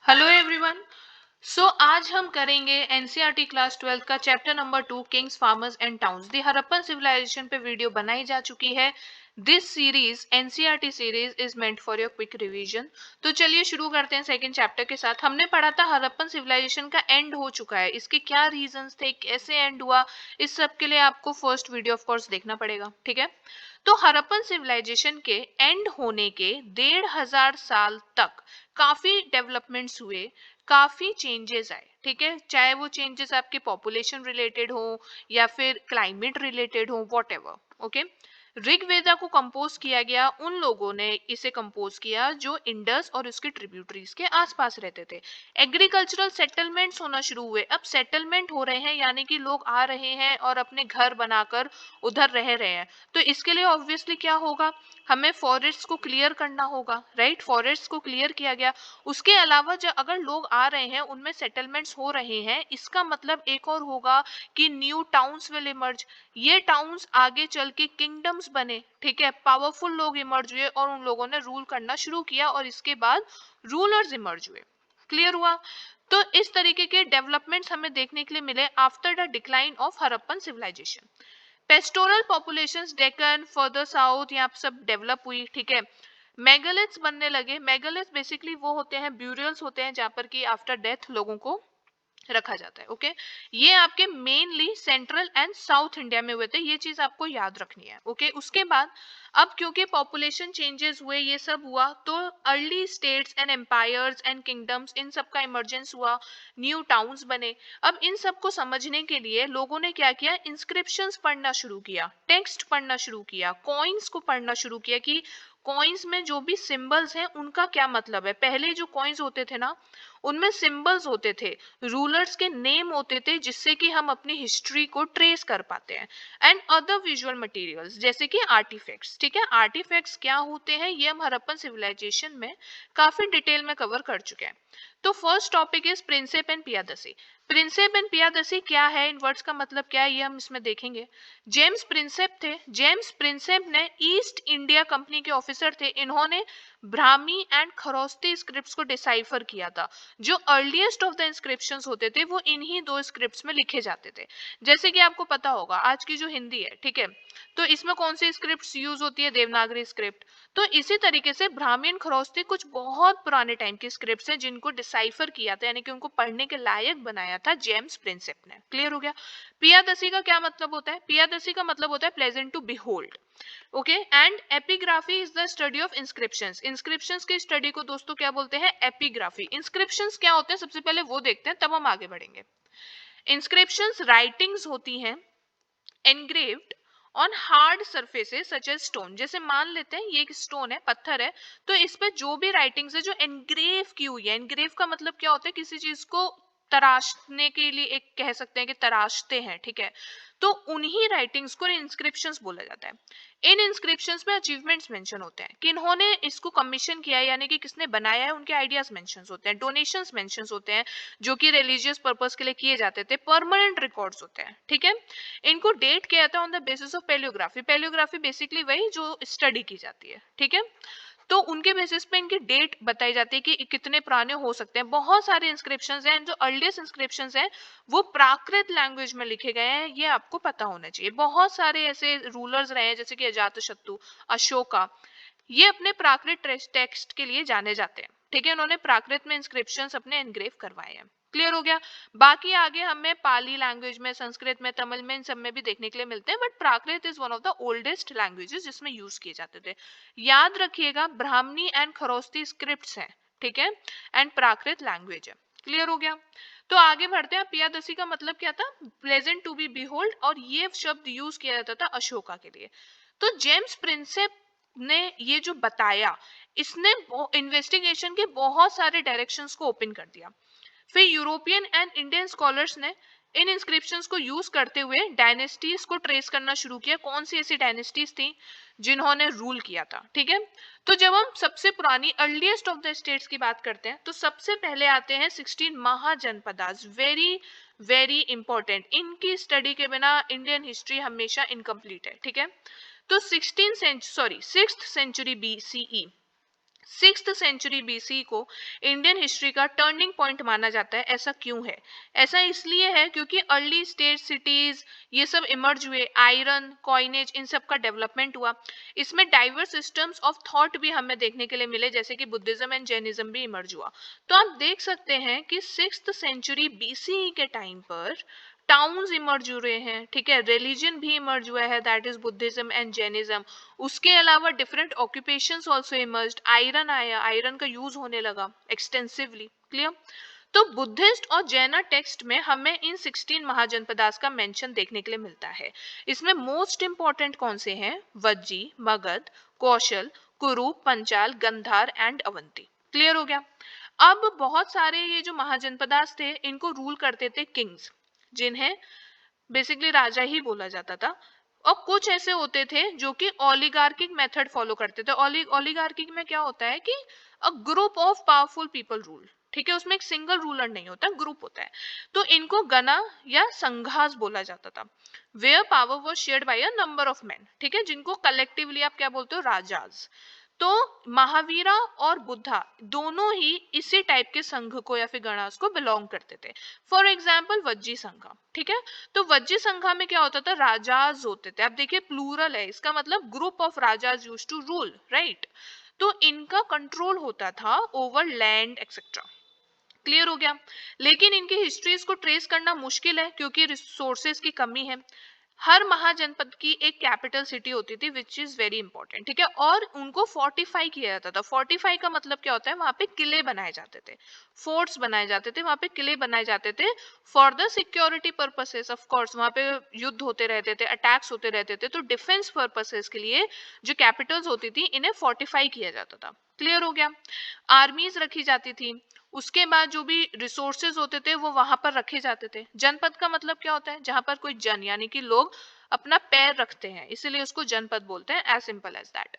Hello everyone. आज हम करेंगे एनसीईआरटी क्लास 12 का chapter number 2 kings farmers and towns. The Harappan civilization पे वीडियो बनाई जा चुकी है। This series NCERT series is meant for your quick revision. तो चलिए शुरू करते हैं सेकंड चैप्टर के साथ। हमने पढ़ा था हड़प्पन सिविलाइजेशन का एंड हो चुका है, इसके क्या रीजंस थे, कैसे एंड हुआ, इस सब के लिए आपको फर्स्ट वीडियो ऑफ कोर्स देखना पड़ेगा। ठीक है, तो हड़प्पन सिविलाइजेशन के एंड होने के 1500 साल तक काफी डेवलपमेंट्स हुए, काफी चेंजेस आए। ठीक है, चाहे वो चेंजेस आपके पॉपुलेशन रिलेटेड हो या फिर क्लाइमेट रिलेटेड हो, वॉट एवर। ओके, ऋग्वेदा को कंपोज किया गया, उन लोगों ने इसे कंपोज किया जो इंडस और उसके ट्रिब्यूटरीज के आसपास रहते थे। एग्रीकल्चरल सेटलमेंट्स होना शुरू हुए। अब सेटलमेंट हो रहे हैं यानी कि लोग आ रहे हैं और अपने घर बनाकर उधर रह रहे हैं। तो इसके लिए ऑब्वियसली क्या होगा, हमें फॉरेस्ट को क्लियर करना होगा, राइट। फॉरेस्ट को क्लियर किया गया। उसके अलावा जो अगर लोग आ रहे हैं उनमें सेटलमेंट्स हो रहे हैं, इसका मतलब एक और होगा कि न्यू टाउन्स विल इमर्ज। ये टाउन्स आगे चल के किंगडम्स बने। ठीक है, पावरफुल लोग इमर्ज हुए और उन लोगों ने रूल करना शुरू किया और इसके बाद रूलर्स इमर्ज हुए। क्लियर हुआ। तो इस तरीके के डेवलपमेंट्स हमें देखने के लिए मिले after the decline of Harappan civilization. Pastoral populations Deccan further south यहाँ सब डेवलप हुई। ठीक है, मेगालिथ्स बनने लगे। मेगालिथ्स बेसिकली वो होते हैं, ब्यूरियल्स होते हैं जहां पर कि आफ्टर डेथ लोगों को रखा जाता है। ओके, ये आपके mainly central and south India में हुए थे, ये चीज आपको याद रखनी है। ओके, उसके बाद अब क्योंकि पॉपुलेशन चेंजेस हुए, ये सब हुआ, तो early states and empires and kingdoms इन सब का इमर्जेंस हुआ, न्यू टाउन्स बने। अब इन सब को समझने के लिए लोगों ने क्या किया, इंस्क्रिप्शंस पढ़ना शुरू किया, टेक्स्ट पढ़ना शुरू किया, कॉइन्स को पढ़ना शुरू किया कि कॉइन्स में जो भी सिंबल्स हैं उनका क्या मतलब है। पहले जो कॉइन्स होते थे ना, उनमें सिंबल्स होते थे, रूलर्स के नेम होते थे, जिससे कि हम अपनी हिस्ट्री को ट्रेस कर पाते हैं। एंड अदर विजुअल मटेरियल्स जैसे कि आर्टिफैक्ट्स। ठीक है, आर्टिफैक्ट्स क्या होते हैं ये हम हड़प्पन सिविलाइजेशन में काफी डिटेल में कवर कर चुके हैं। तो first topic is Prinsep and Piyadasi. Prinsep and Piyadasi क्या है, इन वर्ड्स का मतलब क्या है, ये हम इसमें देखेंगे। जेम्स प्रिंसेप थे। जेम्स प्रिंसेप ने ईस्ट इंडिया कंपनी के ऑफिसर थे। इन्होंने ब्राह्मी एंड खरोस्ती स्क्रिप्ट्स को डिसाइफर किया था। जो अर्लीस्ट ऑफ द इंस्क्रिप्शंस होते थे वो इन्हीं दो स्क्रिप्ट्स में लिखे जाते थे। जैसे कि आपको पता होगा आज की जो हिंदी है, ठीक है, तो इसमें कौन सी स्क्रिप्ट्स यूज होती है, देवनागरी स्क्रिप्ट। तो इसी तरीके से ब्राह्मी एंड खरोस्ती कुछ बहुत पुराने टाइम की स्क्रिप्ट्स हैं जिनको डिसाइफर किया था, यानी कि उनको पढ़ने के लायक बनाया था जेम्स प्रिंसेप ने। क्लियर हो गया। पियादसी का क्या मतलब होता है, पियादसी का मतलब होता है pleasant to behold. Okay, and epigraphy is the study of inscriptions. Inscriptions की स्टडी को दोस्तों क्या बोलते हैं, एपिग्राफी। इंस्क्रिप्शंस क्या होते हैं सबसे पहले वो देखते हैं, तब हम आगे बढ़ेंगे। इंस्क्रिप्शंस राइटिंग्स होती हैं engraved on hard surfaces such as stone. जैसे मान लेते हैं ये एक स्टोन है, पत्थर है, तो इस पे जो भी राइटिंग्स है जो एनग्रेव की हुई है, एनग्रेव का मतलब क्या होता है, किसी चीज को तराशने के लिए एक कह सकते हैं कि तराशते हैं। ठीक है, तो उन्हीं राइटिंग्स को इंस्क्रिप्शंस बोला जाता है। इन इंस्क्रिप्शंस में अचीवमेंट्स मेंशन होते हैं कि इन्होंने इसको कमीशन किया है, यानी कि किसने बनाया है, उनके आइडियाज मेंशंस होते हैं, डोनेशंस मेंशंस होते हैं जो कि रिलीजियस पर्पस के लिए किए जाते थे, परमानेंट रिकॉर्ड्स होते हैं। ठीक है, इनको डेट किया था on the basis of palaeography. Palaeography basically वही जो स्टडी की जाती है। ठीक है, तो उनके बेसिस पे इनकी डेट बताई जाती है कि कितने पुराने हो सकते हैं। बहुत सारे इंस्क्रिप्शंस हैं, जो अर्लीस्ट इंस्क्रिप्शंस हैं वो प्राकृत लैंग्वेज में लिखे गए हैं, ये आपको पता होना चाहिए। बहुत सारे ऐसे रूलर्स रहे हैं जैसे कि अजातशत्रु, अशोका, ये अपने प्राकृत टेक्स्ट के लिए जाने जाते हैं। ठीक है, उन्होंने प्राकृत में इंस्क्रिप्शंस अपने एनग्रेव करवाए हैं। क्लियर हो गया। बाकी आगे हमें पाली लैंग्वेज में, संस्कृत में, तमिल में, इन सब में भी देखने के लिए मिलते हैं, but Prakrit is one of the oldest languages जिसमें यूज किए जाते थे। याद रखिएगा, ब्राह्मणी एंड खरोस्ती स्क्रिप्ट्स हैं। ठीक है, एंड प्राकृत लैंग्वेज है। क्लियर हो गया। तो आगे बढ़ते हैं। पियादसी का मतलब क्या था, प्लेजेंट टू बी बिहोल्ड, और ये शब्द यूज किया जाता था अशोका के लिए। तो जेम्स प्रिंसेप ने ये जो बताया, इसने इन्वेस्टिगेशन के बहुत सारे डायरेक्शंस को ओपन कर दिया। फिर यूरोपियन एंड इंडियन स्कॉलर्स ने इन इंस्क्रिप्शंस को यूज करते हुए डायनेस्टीज को ट्रेस करना शुरू किया, कौन सी ऐसी डायनेस्टीज थी जिन्होंने रूल किया था। ठीक है, तो जब हम सबसे पुरानी अर्लीस्ट ऑफ द स्टेट्स की बात करते हैं तो सबसे पहले आते हैं 16 महाजनपदास। वेरी वेरी इंपॉर्टेंट, इनकी स्टडी के बिना इंडियन हिस्ट्री हमेशा इनकम्प्लीट है। ठीक है, तो 6th century BCE sixth century BC को इंडियन हिस्ट्री का टर्निंग पॉइंट माना जाता है। ऐसा क्यों है? ऐसा इसलिए है क्योंकि अर्ली स्टेट सिटीज ये सब इमर्ज हुए, आयरन कॉइनेज इन सब का डेवलपमेंट हुआ। इसमें डाइवर्स सिस्टम्स ऑफ थॉट भी हमें देखने के लिए मिले, जैसे कि बुद्धिज्म एंड जैनिज्म भी इमर्ज हुआ। तो आप देख सकते हैं कि सिक्स्थ सेंचुरी बीसी के टाइम पर टाउन्स इमर्ज हुए हैं, ठीक है, रिलीजन भी इमर्ज हुआ है, that is Buddhism and Jainism. उसके अलावा different occupations also emerged, iron आया, आयरन का यूज होने लगा एक्सटेंसिवली। क्लियर? तो बुद्धिस्ट और जैना टेक्स्ट में हमें इन 16 महाजनपदास का मेंशन देखने के लिए मिलता है। इसमें मोस्ट इंपॉर्टेंट कौन से हैं? वज्जी, मगध, कौशल, कुरु, पंचाल, गंधार एंड अवंती। क्लियर हो गया? अब बहुत सारे ये जो महाजनपदास थे इनको रूल करते थे किंग्स, जिन्हें बेसिकली राजा ही बोला जाता था। और कुछ ऐसे होते थे जो कि ओलिगार्किक मेथड फॉलो करते थे। ओलिगार्किक में क्या होता है कि a group of powerful people rule, ठीक है, उसमें एक सिंगल रूलर नहीं होता, ग्रुप होता है। तो इनको गना या संघास बोला जाता था, where power was shared by a number of men, ठीक है, जिनको कलेक्टिवली आप क्या बोलते हो? राजाज। तो महावीरा और बुद्धा दोनों ही इसी टाइप के संघ को या फिर गणास को बिलोंग करते थे। फॉर एग्जाम्पल वज्जी संघा, ठीक है। तो वज्जी संघा में क्या होता था? राजाज होते थे। अब देखिए प्लूरल है, इसका मतलब group of rajas used to rule, right. तो इनका कंट्रोल होता था ओवर लैंड एक्सेट्रा। क्लियर हो गया? लेकिन इनकी हिस्ट्रीज को ट्रेस करना मुश्किल है क्योंकि रिसोर्सेज की कमी है। हर महाजनपद की एक कैपिटल सिटी होती थी विच इज वेरी इंपॉर्टेंट, ठीक है, और उनको फोर्टिफाई किया जाता था। फोर्टिफाई का मतलब क्या होता है? वहां पे किले बनाए जाते थे, फोर्ट्स बनाए जाते थे, वहां पे किले बनाए जाते थे for the security purposes. Of course वहां पे युद्ध होते रहते थे, अटैक्स होते रहते थे, तो डिफेंस पर्पसेस के लिए जो कैपिटल्स होती थी इन्हें फोर्टिफाई किया जाता था। क्लियर हो गया? आर्मीज रखी जाती थी, उसके बाद जो भी रिसोर्सेज होते थे वो वहां पर रखे जाते थे। जनपद का मतलब क्या होता है? जहां पर कोई जन यानी कि लोग अपना पैर रखते हैं, इसीलिए उसको जनपद बोलते हैं, एज सिंपल एज दैट।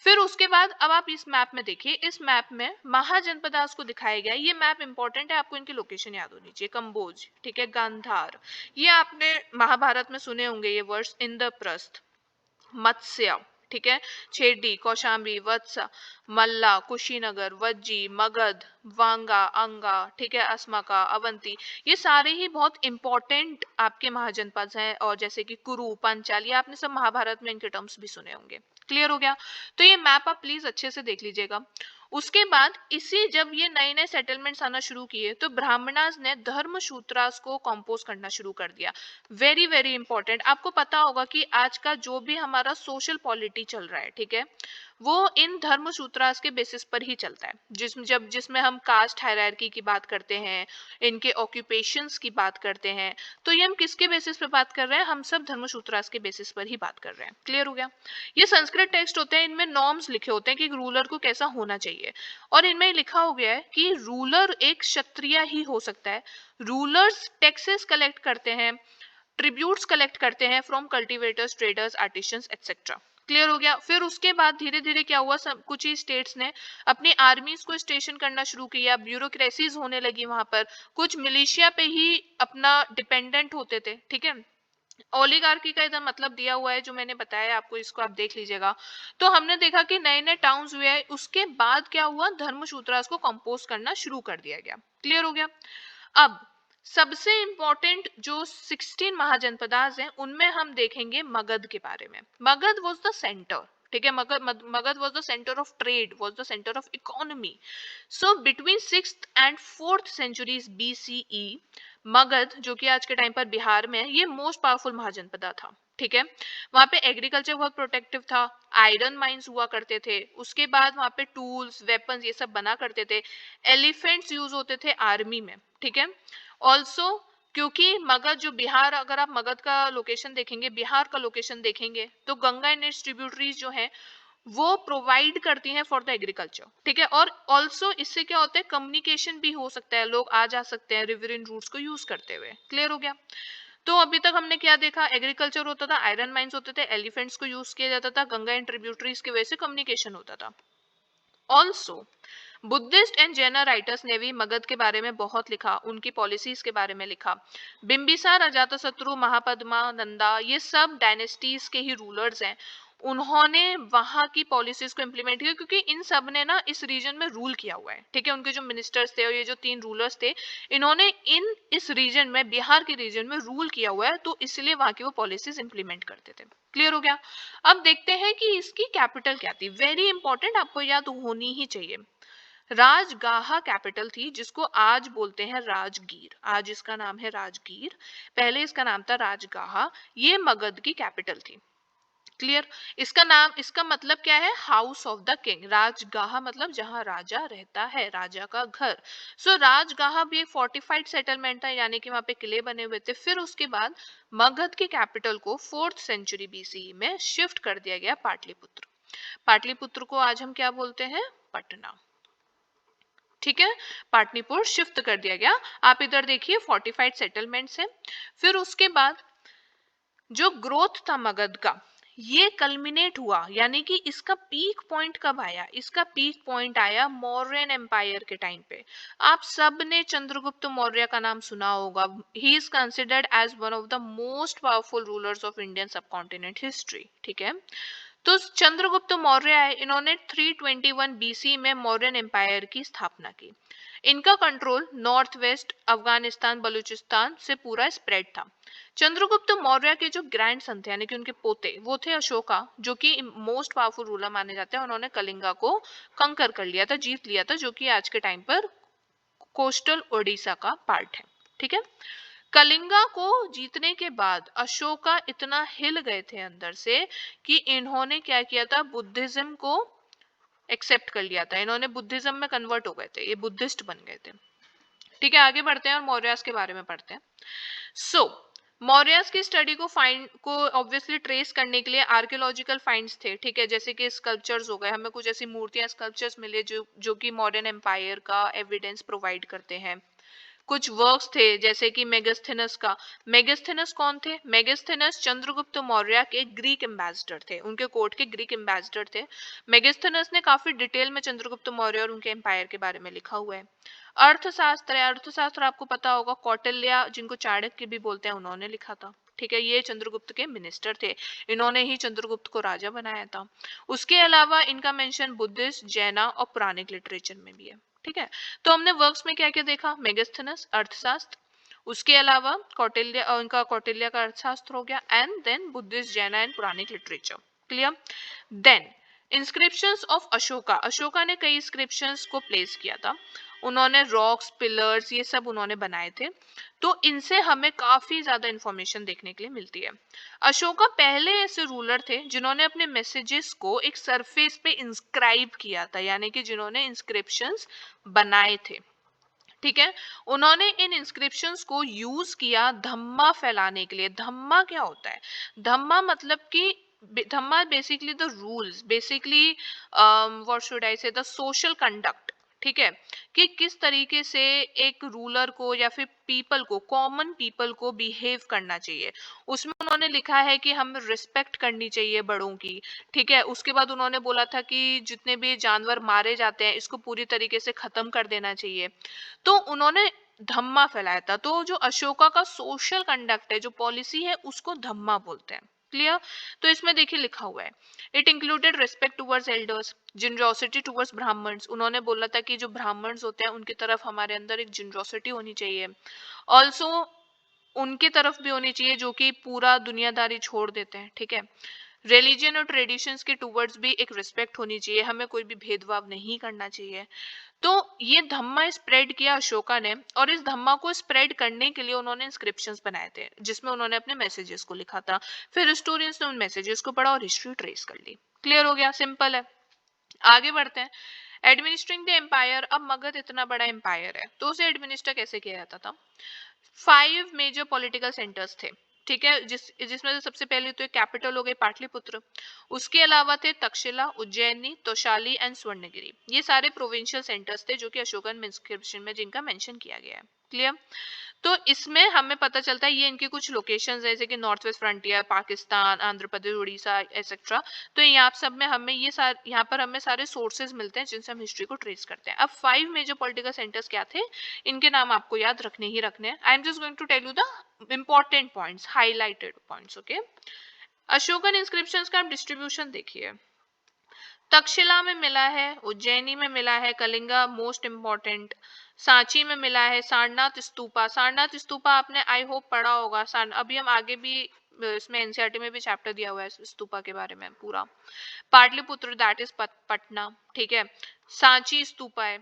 फिर उसके बाद अब आप इस मैप में देखिए, इस मैप में महाजनपदास को दिखाया गया है। ये मैप इंपॉर्टेंट है, आपको इनकी लोकेशन याद होनी चाहिए। कंबोज, ठीक है, गांधार, ये आपने महाभारत में सुने होंगे ये वर्ड्स, इंद्रप्रस्थ, मत्स्य, ठीक है, छेडी, कौशाम्बी, वत्स, मल्ला, कुशीनगर, वज्जी, मगध, वांगा, अंगा, ठीक है, अस्माका, अवंती, ये सारे ही बहुत इंपॉर्टेंट आपके महाजनपद हैं। और जैसे कि कुरु, पंचाल, ये आपने सब महाभारत में इनके टर्म्स भी सुने होंगे। क्लियर हो गया? तो ये मैप आप प्लीज अच्छे से देख लीजिएगा। उसके बाद इसी जब ये नए नए सेटलमेंट्स आना शुरू किए तो ब्राह्मणास ने धर्मसूत्रास को कंपोज करना शुरू कर दिया। Very very important. आपको पता होगा कि आज का जो भी हमारा सोशल पॉलिटी चल रहा है, ठीक है, वो इन धर्म सूत्रास के बेसिस पर ही चलता है। जिसमें हम कास्ट हायरार्की की बात करते हैं, इनके ऑक्यूपेशंस की बात करते हैं, तो ये हम किसके बेसिस पे बात कर रहे हैं? हम सब धर्म सूत्रास के बेसिस पर ही बात कर रहे हैं। क्लियर हो गया? ये संस्कृत टेक्स्ट होते हैं, इनमें नॉर्म्स लिखे होते हैं कि रूलर को कैसा होना चाहिए। और इनमें लिखा हो गया है कि रूलर एक क्षत्रिय ही हो सकता है। रूलर्स टैक्सेस कलेक्ट करते हैं, ट्रिब्यूट्स कलेक्ट करते हैं from cultivators, traders, artisans etcetera. Clear हो गया? फिर उसके बाद धीरे धीरे क्या हुआ, सब कुछ ही स्टेट्स ने अपनी आर्मीज को स्टेशन करना शुरू किया, ब्यूरोक्रेसीज होने लगी वहां पर, कुछ मिलिशिया पे ही अपना डिपेंडेंट होते थे, ठीक है। ओलिगार्की का इधर मतलब दिया हुआ है जो मैंने बताया आपको, इसको आप देख लीजिएगा। तो हमने देखा कि नए नए टाउन्स हुए हैं, उसके बाद क्या हुआ, धर्मसूत्रास को कंपोज करना शुरू कर दिया गया। क्लियर हो गया? अब सबसे इंपॉर्टेंट जो 16 महाजनपदास हैं उनमें हम देखेंगे मगध के बारे में। मगध वाज द सेंटर, ठीक है, Magadha was the centre of trade, was the centre of economy. So between 6th and 4th centuries BCE, Magadha जो कि आज के टाइम पर बिहार में है, ये मोस्ट पावरफुल महाजनपदा था, ठीक है। वहां पे एग्रीकल्चर बहुत प्रोटेक्टिव था, आयरन माइंस हुआ करते थे, उसके बाद वहां पे टूल्स, वेपन्स ये सब बना करते थे, एलिफेंट्स यूज होते थे आर्मी में, ठीक है। ऑल्सो क्योंकि मगध जो बिहार, अगर आप मगध का लोकेशन देखेंगे, बिहार का लोकेशन देखेंगे, तो गंगा एंड इट्स ट्रिब्यूटरीज जो है वो प्रोवाइड करती हैं फॉर द एग्रीकल्चर, ठीक है। और ऑल्सो इससे क्या होता है, कम्युनिकेशन भी हो सकता है, लोग आ जा सकते हैं रिवरिन रूट्स को यूज करते हुए। क्लियर हो गया? तो अभी तक हमने क्या देखा, एग्रीकल्चर होता था, आयरन माइंस होते थे, एलिफेंट्स को यूज किया जाता था, गंगा एंड ट्रिब्यूटरीज की वजह से कम्युनिकेशन होता था। Also Buddhist and Jain writers ने भी मगध के बारे में बहुत लिखा, उनकी पॉलिसीज के बारे में लिखा। बिंबिसार, अजातशत्रु, महापद्मा, नंदा, ये सब डायनेस्टीज के ही रूलर्स हैं। उन्होंने वहां की पॉलिसीज को इम्प्लीमेंट किया, क्योंकि इन सब ने ना इस रीजन में रूल किया हुआ है, ठीक है। उनके जो मिनिस्टर्स थे और ये जो 3 रूलर्स थे, इन्होंने इस रीजन में, बिहार के रीजन में रूल किया हुआ है, तो इसलिए वहां की वो पॉलिसीज इंप्लीमेंट करते थे। क्लियर हो गया। अब देखते हैं कि इसकी कैपिटल क्या थी। वेरी इंपॉर्टेंट, आपको याद होनी ही चाहिए। राजगाहा कैपिटल थी, जिसको आज बोलते हैं राजगीर। आज इसका नाम है राजगीर, पहले इसका नाम था राजगाहा। ये मगध की कैपिटल थी। क्लियर। इसका नाम, इसका मतलब क्या है? House of the king. Rajgaha मतलब जहां राजा रहता है, राजा का घर। सो राजगाह भी एक फोर्टिफाइड सेटलमेंट था, यानी कि वहां पे किले बने हुए थे। फिर उसके बाद मगध की कैपिटल को 4th सेंचुरी बीसीई में शिफ्ट कर दिया गया पाटलिपुत्र। पाटलिपुत्र को आज हम क्या बोलते हैं? पटना। ठीक है, पाटलिपुत्र शिफ्ट कर दिया गया। आप इधर देखिए, फोर्टिफाइड सेटलमेंट्स है। फिर उसके बाद जो ग्रोथ था मगध का, ये कल्मिनेट हुआ, यानी कि इसका पीक पॉइंट कब आया? इसका पीक पॉइंट आया मौर्यन एम्पायर के टाइम पे। आप सब ने चंद्रगुप्त मौर्य का नाम सुना होगा। He is considered as one of the most powerful rulers of Indian subcontinent history. ठीक है, तो चंद्रगुप्त मौर्य आए, इन्होंने 321 बीसी में मौर्यन एम्पायर की स्थापना की। इनका control north west, Afghanistan, Balochistan से पूरा स्प्रेड था। चंद्रगुप्त मौर्य के जो ग्रैंड सन थे, यानी कि उनके पोते, वो थे अशोका, जो कि मोस्ट पावरफुल रूलर माने जाते हैं। उन्होंने कलिंगा को कंकर कर लिया था, जीत लिया था, जो कि आज के टाइम पर कोस्टल ओडिशा का पार्ट है। ठीक है, कलिंगा को जीतने के बाद अशोका इतना हिल गए थे अंदर से कि इन्होंने क्या किया था? बुद्धिज्म को एक्सेप्ट कर लिया था। इन्होंने बुद्धिज्म में कन्वर्ट हो गए थे, ये बुद्धिस्ट बन गए थे। ठीक है, आगे बढ़ते हैं और मौर्यस के बारे में पढ़ते हैं। सो मौर्यस की स्टडी को ऑब्वियसली ट्रेस करने के लिए आर्कियोलॉजिकल फाइंड्स थे। ठीक है, जैसे कि स्कल्पचर्स हो गए, हमें कुछ ऐसी मूर्तियां, स्कल्पचर्स मिले जो कि मॉडर्न एम्पायर का एविडेंस प्रोवाइड करते हैं। कुछ वर्क्स थे, जैसे कि मेगास्थेनस का। मेगास्थेनस कौन थे? मेगास्थेनस चंद्रगुप्त मौर्य के ग्रीक एम्बेसडर थे, उनके कोर्ट के ग्रीक एम्बेसडर थे। मेगास्थेनस ने काफी डिटेल में चंद्रगुप्त मौर्य और उनके एम्पायर के बारे में लिखा हुआ है। अर्थशास्त्र है, अर्थशास्त्र आपको पता होगा, कौटिल्य, जिनको चाणक्य भी बोलते हैं, उन्होंने लिखा था। ठीक है, ये चंद्रगुप्त के मिनिस्टर थे, इन्होंने ही चंद्रगुप्त को राजा बनाया था। उसके अलावा इनका मेंशन बुद्धिस्ट, जैना और पुराणिक लिटरेचर में भी है। ठीक है, तो हमने वर्क्स में क्या क्या देखा? मेगास्थेनस अर्थशास्त्र, उसके अलावा कौटिल्य, उनका कौटिल्य का अर्थशास्त्र हो गया, and then Buddhist, Jaina and Puranic literature. Clear. Then inscriptions of Ashoka. Ashoka ने कई इंस्क्रिप्शंस को प्लेस किया था। उन्होंने रॉक्स, पिलर्स, ये सब उन्होंने बनाए थे। तो इनसे हमें काफी ज्यादा इंफॉर्मेशन देखने के लिए मिलती है। अशोका पहले ऐसे रूलर थे जिन्होंने अपने मैसेजेस को एक सरफेस पे इंस्क्राइब किया था, यानी कि जिन्होंने इंस्क्रिप्शंस बनाए थे। ठीक है, उन्होंने इन इंस्क्रिप्शंस को यूज किया धम्मा फैलाने के लिए। धम्मा क्या होता है? धम्मा मतलब कि Dhamma basically the rules, basically what should I say, the social conduct. ठीक है, कि किस तरीके से एक रूलर को या फिर पीपल को, कॉमन पीपल को बिहेव करना चाहिए। उसमें उन्होंने लिखा है कि हमें रिस्पेक्ट करनी चाहिए बड़ों की। ठीक है, उसके बाद उन्होंने बोला था कि जितने भी जानवर मारे जाते हैं, इसको पूरी तरीके से खत्म कर देना चाहिए। तो उन्होंने धम्मा फैलाया था। तो जो अशोका का सोशल कंडक्ट है, जो पॉलिसी है, उसको धम्मा बोलते हैं। क्लियर। तो इसमें देखिए लिखा हुआ है, it included respect towards elders, generosity towards Brahmins. उन्होंने बोला था कि जो ब्राह्मण्स होते हैं, उनकी तरफ हमारे अंदर एक जनरोसिटी होनी चाहिए। ऑल्सो उनकी तरफ भी होनी चाहिए जो कि पूरा दुनियादारी छोड़ देते हैं। ठीक है, रिलीजन और ट्रेडिशंस के टुवर्ड्स भी एक रिस्पेक्ट होनी चाहिए, हमें कोई भी भेदभाव नहीं करना चाहिए। तो ये धम्मा स्प्रेड किया अशोका ने, और इस धम्मा को स्प्रेड करने के लिए उन्होंने इंस्क्रिप्शंस बनाए थे, जिसमें उन्होंने अपने मैसेजेस को लिखा था। फिर हिस्टोरियंस ने उन मैसेजेस को पढ़ा और हिस्ट्री ट्रेस कर ली। क्लियर हो गया? सिंपल है। आगे बढ़ते हैं। Administering the empire. अब मगध इतना बड़ा एम्पायर है, तो उसे एडमिनिस्टर कैसे किया जाता था? 5 मेजर पॉलिटिकल सेंटर्स थे। ठीक है, जिसमें से सबसे पहले तो कैपिटल हो गई पाटलिपुत्र। उसके अलावा थे तक्षशिला, उज्जैनी, तोशाली एंड स्वर्णगिरी। ये सारे प्रोविंशियल सेंटर्स थे जो कि अशोकन इंस्क्रिप्शन में जिनका मेंशन किया गया है। क्लियर। तो इसमें हमें पता चलता है ये इनकी कुछ लोकेशंस जैसे कि North West Frontier, Pakistan, Andhra Pradesh, Orissa etcetera. तो यहाँ सब में हमें यहाँ पर हमें सारे सोर्सेज मिलते हैं जिनसे हम हिस्ट्री को ट्रेस करते हैं। अब 5 मेजर पॉलिटिकल सेंटर्स क्या थे, इनके नाम आपको याद रखने ही रखने हैं। I am just going to tell you the important points, highlighted points. Okay, Ashokan inscriptions का आप डिस्ट्रीब्यूशन देखिए, तक्षशिला में मिला है, उज्जैनी में मिला है, कलिंगा मोस्ट इम्पोर्टेंट, सांची में मिला है, सारनाथ स्तूपा। सारनाथ स्तूपा आपने आई होप पढ़ा होगा, अभी हम आगे भी इसमें एनसीईआरटी में भी चैप्टर दिया हुआ है स्तूपा के बारे में पूरा। पाटलिपुत्र दैट इज पटना, ठीक है। सांची स्तूपा है,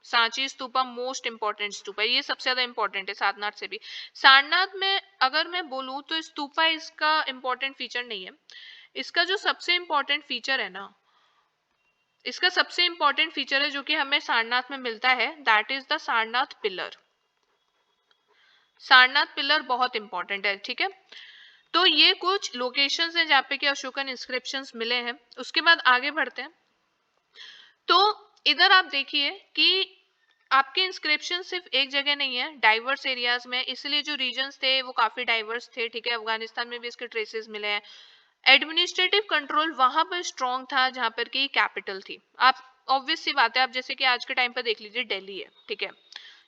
सांची स्तूपा मोस्ट इंपॉर्टेंट स्तूपा है, ये सबसे ज्यादा इंपॉर्टेंट है सारनाथ से भी। सारनाथ में अगर मैं बोलूं तो स्तूपा इसका इंपॉर्टेंट फीचर नहीं है, इसका जो सबसे इंपॉर्टेंट फीचर है ना, इसका सबसे इंपॉर्टेंट फीचर है जो कि हमें सारनाथ में मिलता है, that is the Sarnath pillar. Sarnath pillar बहुत इंपॉर्टेंट है, ठीक है। तो ये कुछ लोकेशंस हैं जहाँ पे कि अशोकन इंस्क्रिप्शंस मिले हैं। उसके बाद आगे बढ़ते हैं। तो इधर आप देखिए कि आपके इंस्क्रिप्शन सिर्फ एक जगह नहीं है, डाइवर्स एरियाज में, इसलिए जो रीजन्स थे वो काफी डाइवर्स थे, ठीक है। अफगानिस्तान में भी इसके ट्रेसेस मिले हैं। एडमिनिस्ट्रेटिव कंट्रोल वहां पर स्ट्रॉन्ग था जहां पर की कैपिटल थी। आप ऑब्वियस सी बात है, आप जैसे कि आज के टाइम पर देख लीजिए दिल्ली है, ठीक है,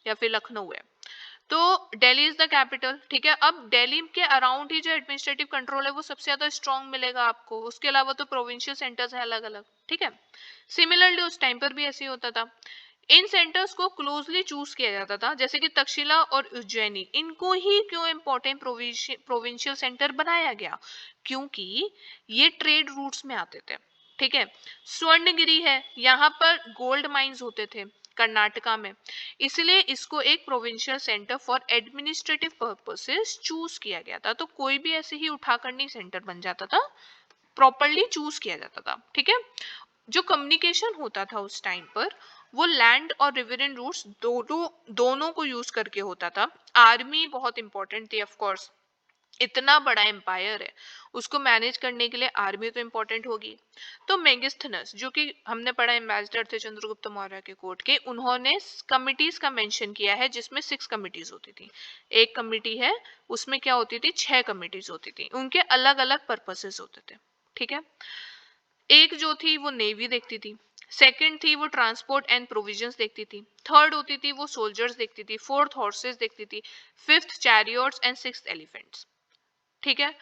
या फिर लखनऊ है, तो दिल्ली इज द कैपिटल, ठीक है। अब दिल्ली के अराउंड ही जो एडमिनिस्ट्रेटिव कंट्रोल है वो सबसे ज्यादा स्ट्रॉन्ग मिलेगा आपको, उसके अलावा तो प्रोविंशियल सेंटर्स है अलग अलग, ठीक है। सिमिलरली उस टाइम पर भी ऐसे ही होता था। इन सेंटर्स को क्लोजली चूज किया जाता था, जैसे कि तक्षशिला और उज्जैनी, इनको ही क्यों इंपॉर्टेंट प्रोविंशियल सेंटर बनाया गया, क्योंकि ये ट्रेड रूट्स में आते थे, ठीक है। स्वर्णगिरी है, यहाँ पर गोल्ड माइंस होते थे कर्नाटका में, इसलिए इसको एक provincial centre for administrative purposes choose किया गया था। तो कोई भी ऐसे ही उठाकर नहीं सेंटर बन जाता था, प्रॉपरली चूज किया जाता था, ठीक है। जो कम्युनिकेशन होता था उस टाइम पर वो लैंड और रिवरन रूट्स दोनों को यूज करके होता था। आर्मी बहुत इंपॉर्टेंट थी, ऑफ कोर्स इतना बड़ा एम्पायर है, उसको मैनेज करने के लिए आर्मी तो इंपॉर्टेंट होगी। तो मेगिस्थनस जो कि हमने पढ़ा एम्बेसडर थे चंद्रगुप्त मौर्य के कोर्ट के, उन्होंने कमिटीज का मेंशन किया है जिसमें 6 कमिटीज होती थी। एक कमिटी है उसमें क्या होती थी, 6 कमिटीज होती थी, उनके अलग अलग पर्पसेस होते थे, ठीक है। एक जो थी वो नेवी देखती थी, सेकंड थी वो ट्रांसपोर्ट एंड प्रोविजंस देखती थी, थर्ड होती थी वो सोल्जर्स देखती थी, फोर्थ हॉर्सेस देखती थी, fifth chariots and sixth elephants, ठीक है।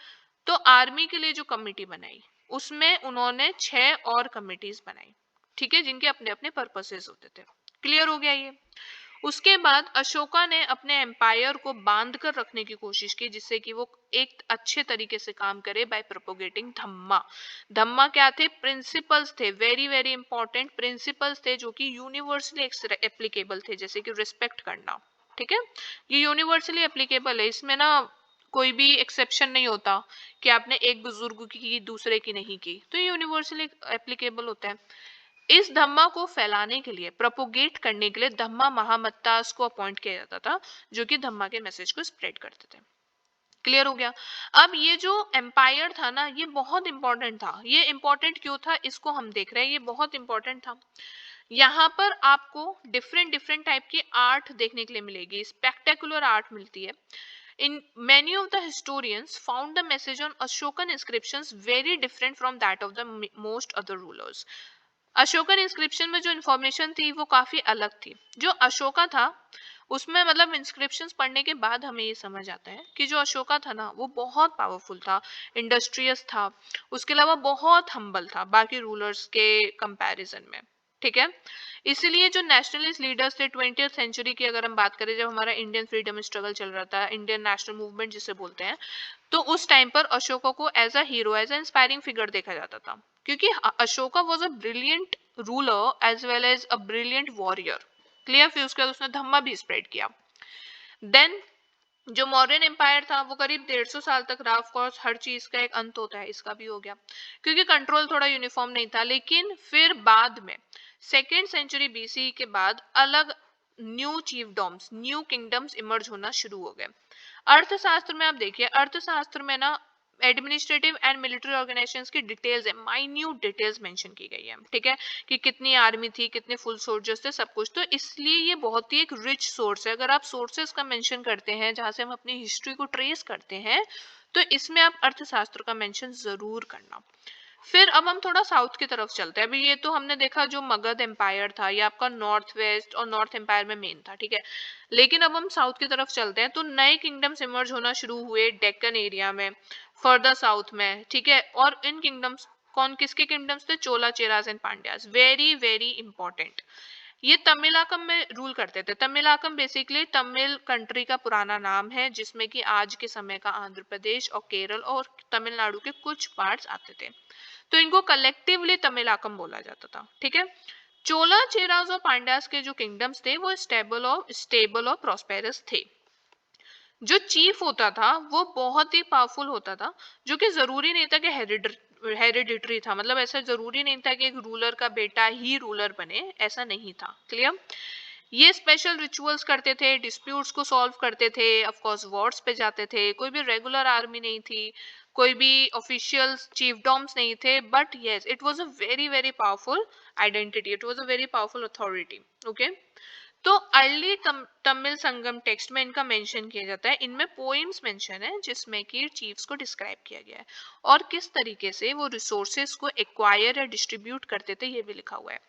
तो आर्मी के लिए जो कमिटी बनाई उसमें उन्होंने 6 और कमिटीज बनाई, ठीक है, जिनके अपने अपने पर्पसेस होते थे। क्लियर हो गया ये। उसके बाद अशोका ने अपने एम्पायर को बांध कर रखने की कोशिश की जिससे कि वो एक अच्छे तरीके से काम करे बाय प्रोपोगेटिंग धम्मा। धम्मा क्या थे, प्रिंसिपल्स थे, वेरी वेरी इंपॉर्टेंट प्रिंसिपल्स थे जो कि यूनिवर्सली एप्लीकेबल थे, जैसे कि रिस्पेक्ट करना, ठीक है। ये यूनिवर्सली एप्लीकेबल है, इसमें ना कोई भी एक्सेप्शन नहीं होता कि आपने एक बुजुर्ग की दूसरे की नहीं की, तो ये यूनिवर्सली एप्लीकेबल होता है। इस धम्मा को फैलाने के लिए, प्रोपोगेट करने के लिए धम्मा महामत्तास को अपॉइंट किया जाता था जो कि धम्मा के मैसेज को स्प्रेड करते थे। क्लियर हो गया। अब ये जो एम्पायर था ना ये बहुत इंपॉर्टेंट था। ये इंपॉर्टेंट क्यों था इसको हम देख रहे हैं, ये बहुत इंपॉर्टेंट था। यहाँ पर आपको डिफरेंट डिफरेंट टाइप की आर्ट देखने के लिए मिलेगी, स्पेक्टेकुलर आर्ट मिलती है। In many of the historians found the message on Ashokan inscriptions very different from that of the most other rulers. Ashokan inscription में जो इंफॉर्मेशन थी वो काफी अलग थी। जो अशोका था उसमें मतलब इंस्क्रिप्शंस पढ़ने के बाद हमें ये समझ आता है कि जो अशोका था ना वो बहुत पावरफुल था, इंडस्ट्रियस था, उसके अलावा बहुत हम्बल था बाकी रूलर्स के कंपैरिजन में, ठीक है। इसलिए जो नेशनलिस्ट लीडर्स थे 20th सेंचुरी की अगर हम बात करें, जब हमारा इंडियन फ्रीडम स्ट्रगल चल रहा था, इंडियन नेशनल मूवमेंट जिसे बोलते हैं, तो उस टाइम पर अशोका को as a hero, as a inspiring figure देखा जाता था, क्योंकि Ashoka was a brilliant ruler as well as a brilliant warrior. Clear. फिर उसके बाद उसने धम्मा भी स्प्रेड किया। देन जो मौर्यन एम्पायर था वो करीब 150 साल तक रहा। ऑफ कोर्स हर चीज का एक अंत होता है, इसका भी हो गया क्योंकि कंट्रोल थोड़ा यूनिफॉर्म नहीं था। लेकिन फिर बाद में सेकेंड सेंचुरी बीसी के बाद अलग न्यू चीफडॉम्स, न्यू किंगडम्स इमर्ज होना शुरू हो गए। अर्थशास्त्र में आप देखिए, अर्थशास्त्र में ना एडमिनिस्ट्रेटिव एंड मिलिट्री ऑर्गेनाइजेशंस की डिटेल्स है, माइन्यूट डिटेल्स मेंशन की गई है, ठीक है, कि कितनी आर्मी थी, कितने फुल सोल्जर्स थे, सब कुछ। तो इसलिए ये बहुत ही एक रिच सोर्स है। अगर आप सोर्सेस का मेंशन करते हैं जहां से हम अपनी हिस्ट्री को ट्रेस करते हैं, तो इसमें आप अर्थशास्त्र का मेंशन जरूर करना। फिर अब हम थोड़ा साउथ की तरफ चलते हैं। अभी ये तो हमने देखा जो मगध एम्पायर था, ये आपका नॉर्थ वेस्ट और नॉर्थ एम्पायर में मेन था, ठीक है। लेकिन अब हम साउथ की तरफ चलते हैं, तो नए किंगडम्स इमर्ज होना शुरू हुए डेक्कन एरिया में, फर्दर साउथ में, ठीक है। और इन किंगडम्स, कौन किसके किंगडम्स थे? Chola, Cheras and Pandyas. Very very important. ये तमिलाकम में रूल करते थे। तमिलाकम बेसिकली तमिल कंट्री का पुराना नाम है, जिसमें कि आज के समय का आंध्र प्रदेश और केरल और तमिलनाडु के कुछ पार्ट्स आते थे। तो इनको कलेक्टिवली तमिलाकम बोला जाता था, ठीक है। चोला, चेरास और पांड्यास के जो किंगडम्स थे वो स्टेबल और प्रॉस्पेरस थे। जो चीफ होता था वो बहुत ही पावरफुल होता था, जो कि जरूरी नहीं था कि हेरिडिटरी था, मतलब ऐसा जरूरी नहीं था कि एक रूलर का बेटा ही रूलर बने, ऐसा नहीं था। क्लियर? ये स्पेशल रिचुअल्स करते थे, डिस्प्यूट्स को सॉल्व करते थे, ऑफ कोर्स वॉर्स पे जाते थे। कोई भी रेगुलर आर्मी नहीं थी, कोई भी ऑफिशियल्स चीफडॉम्स नहीं थे, but yes it was a very very powerful identity, it was a very powerful authority. Okay, तो अर्ली तमिल संगम टेक्स्ट में इनका मेंशन किया जाता है। इनमें पोइम्स मेंशन है जिसमें कि चीफ्स को डिस्क्राइब किया गया है और किस तरीके से वो रिसोर्सेज को एक्वायर या डिस्ट्रीब्यूट करते थे, ये भी लिखा हुआ है।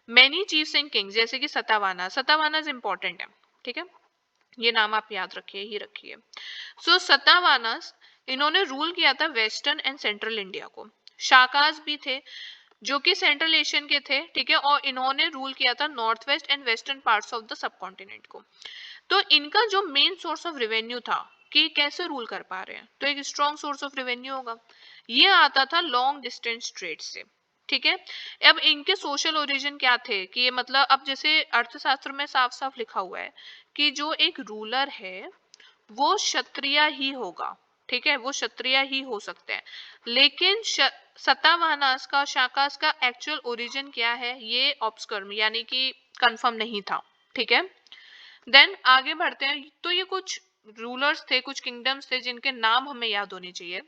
मैनी चीफ्स एंड किंग्स, जैसे कि सतावाना, सतावाना इंपॉर्टेंट है, ठीक है, ये नाम आप याद रखिए ही रखिए। सो सतावानास, इन्होंने रूल किया था वेस्टर्न एंड सेंट्रल इंडिया को। शाकाज भी थे जो कि सेंट्रल एशियन के थे, ठीक है, और इन्होंने रूल किया था north west and western parts of the sub continent को। तो इनका जो मेन सोर्स ऑफ रेवेन्यू था कि कैसे रूल कर पा रहे हैं, तो एक स्ट्रॉन्ग सोर्स ऑफ रेवेन्यू होगा, ये आता था लॉन्ग डिस्टेंस ट्रेड से, ठीक है। अब इनके सोशल ओरिजिन क्या थे कि ये मतलब, अब जैसे अर्थशास्त्र में साफ साफ लिखा हुआ है कि जो एक रूलर है वो क्षत्रिय ही होगा, ठीक है, वो क्षत्रिय ही हो सकते हैं। लेकिन सतावाहनास का, शाकास का एक्चुअल ओरिजिन क्या है, ये ऑब्सकर्म यानी कि कंफर्म नहीं था, ठीक है। देन आगे बढ़ते हैं, तो ये कुछ रूलर्स थे, कुछ किंगडम्स थे जिनके नाम हमें याद होने चाहिए।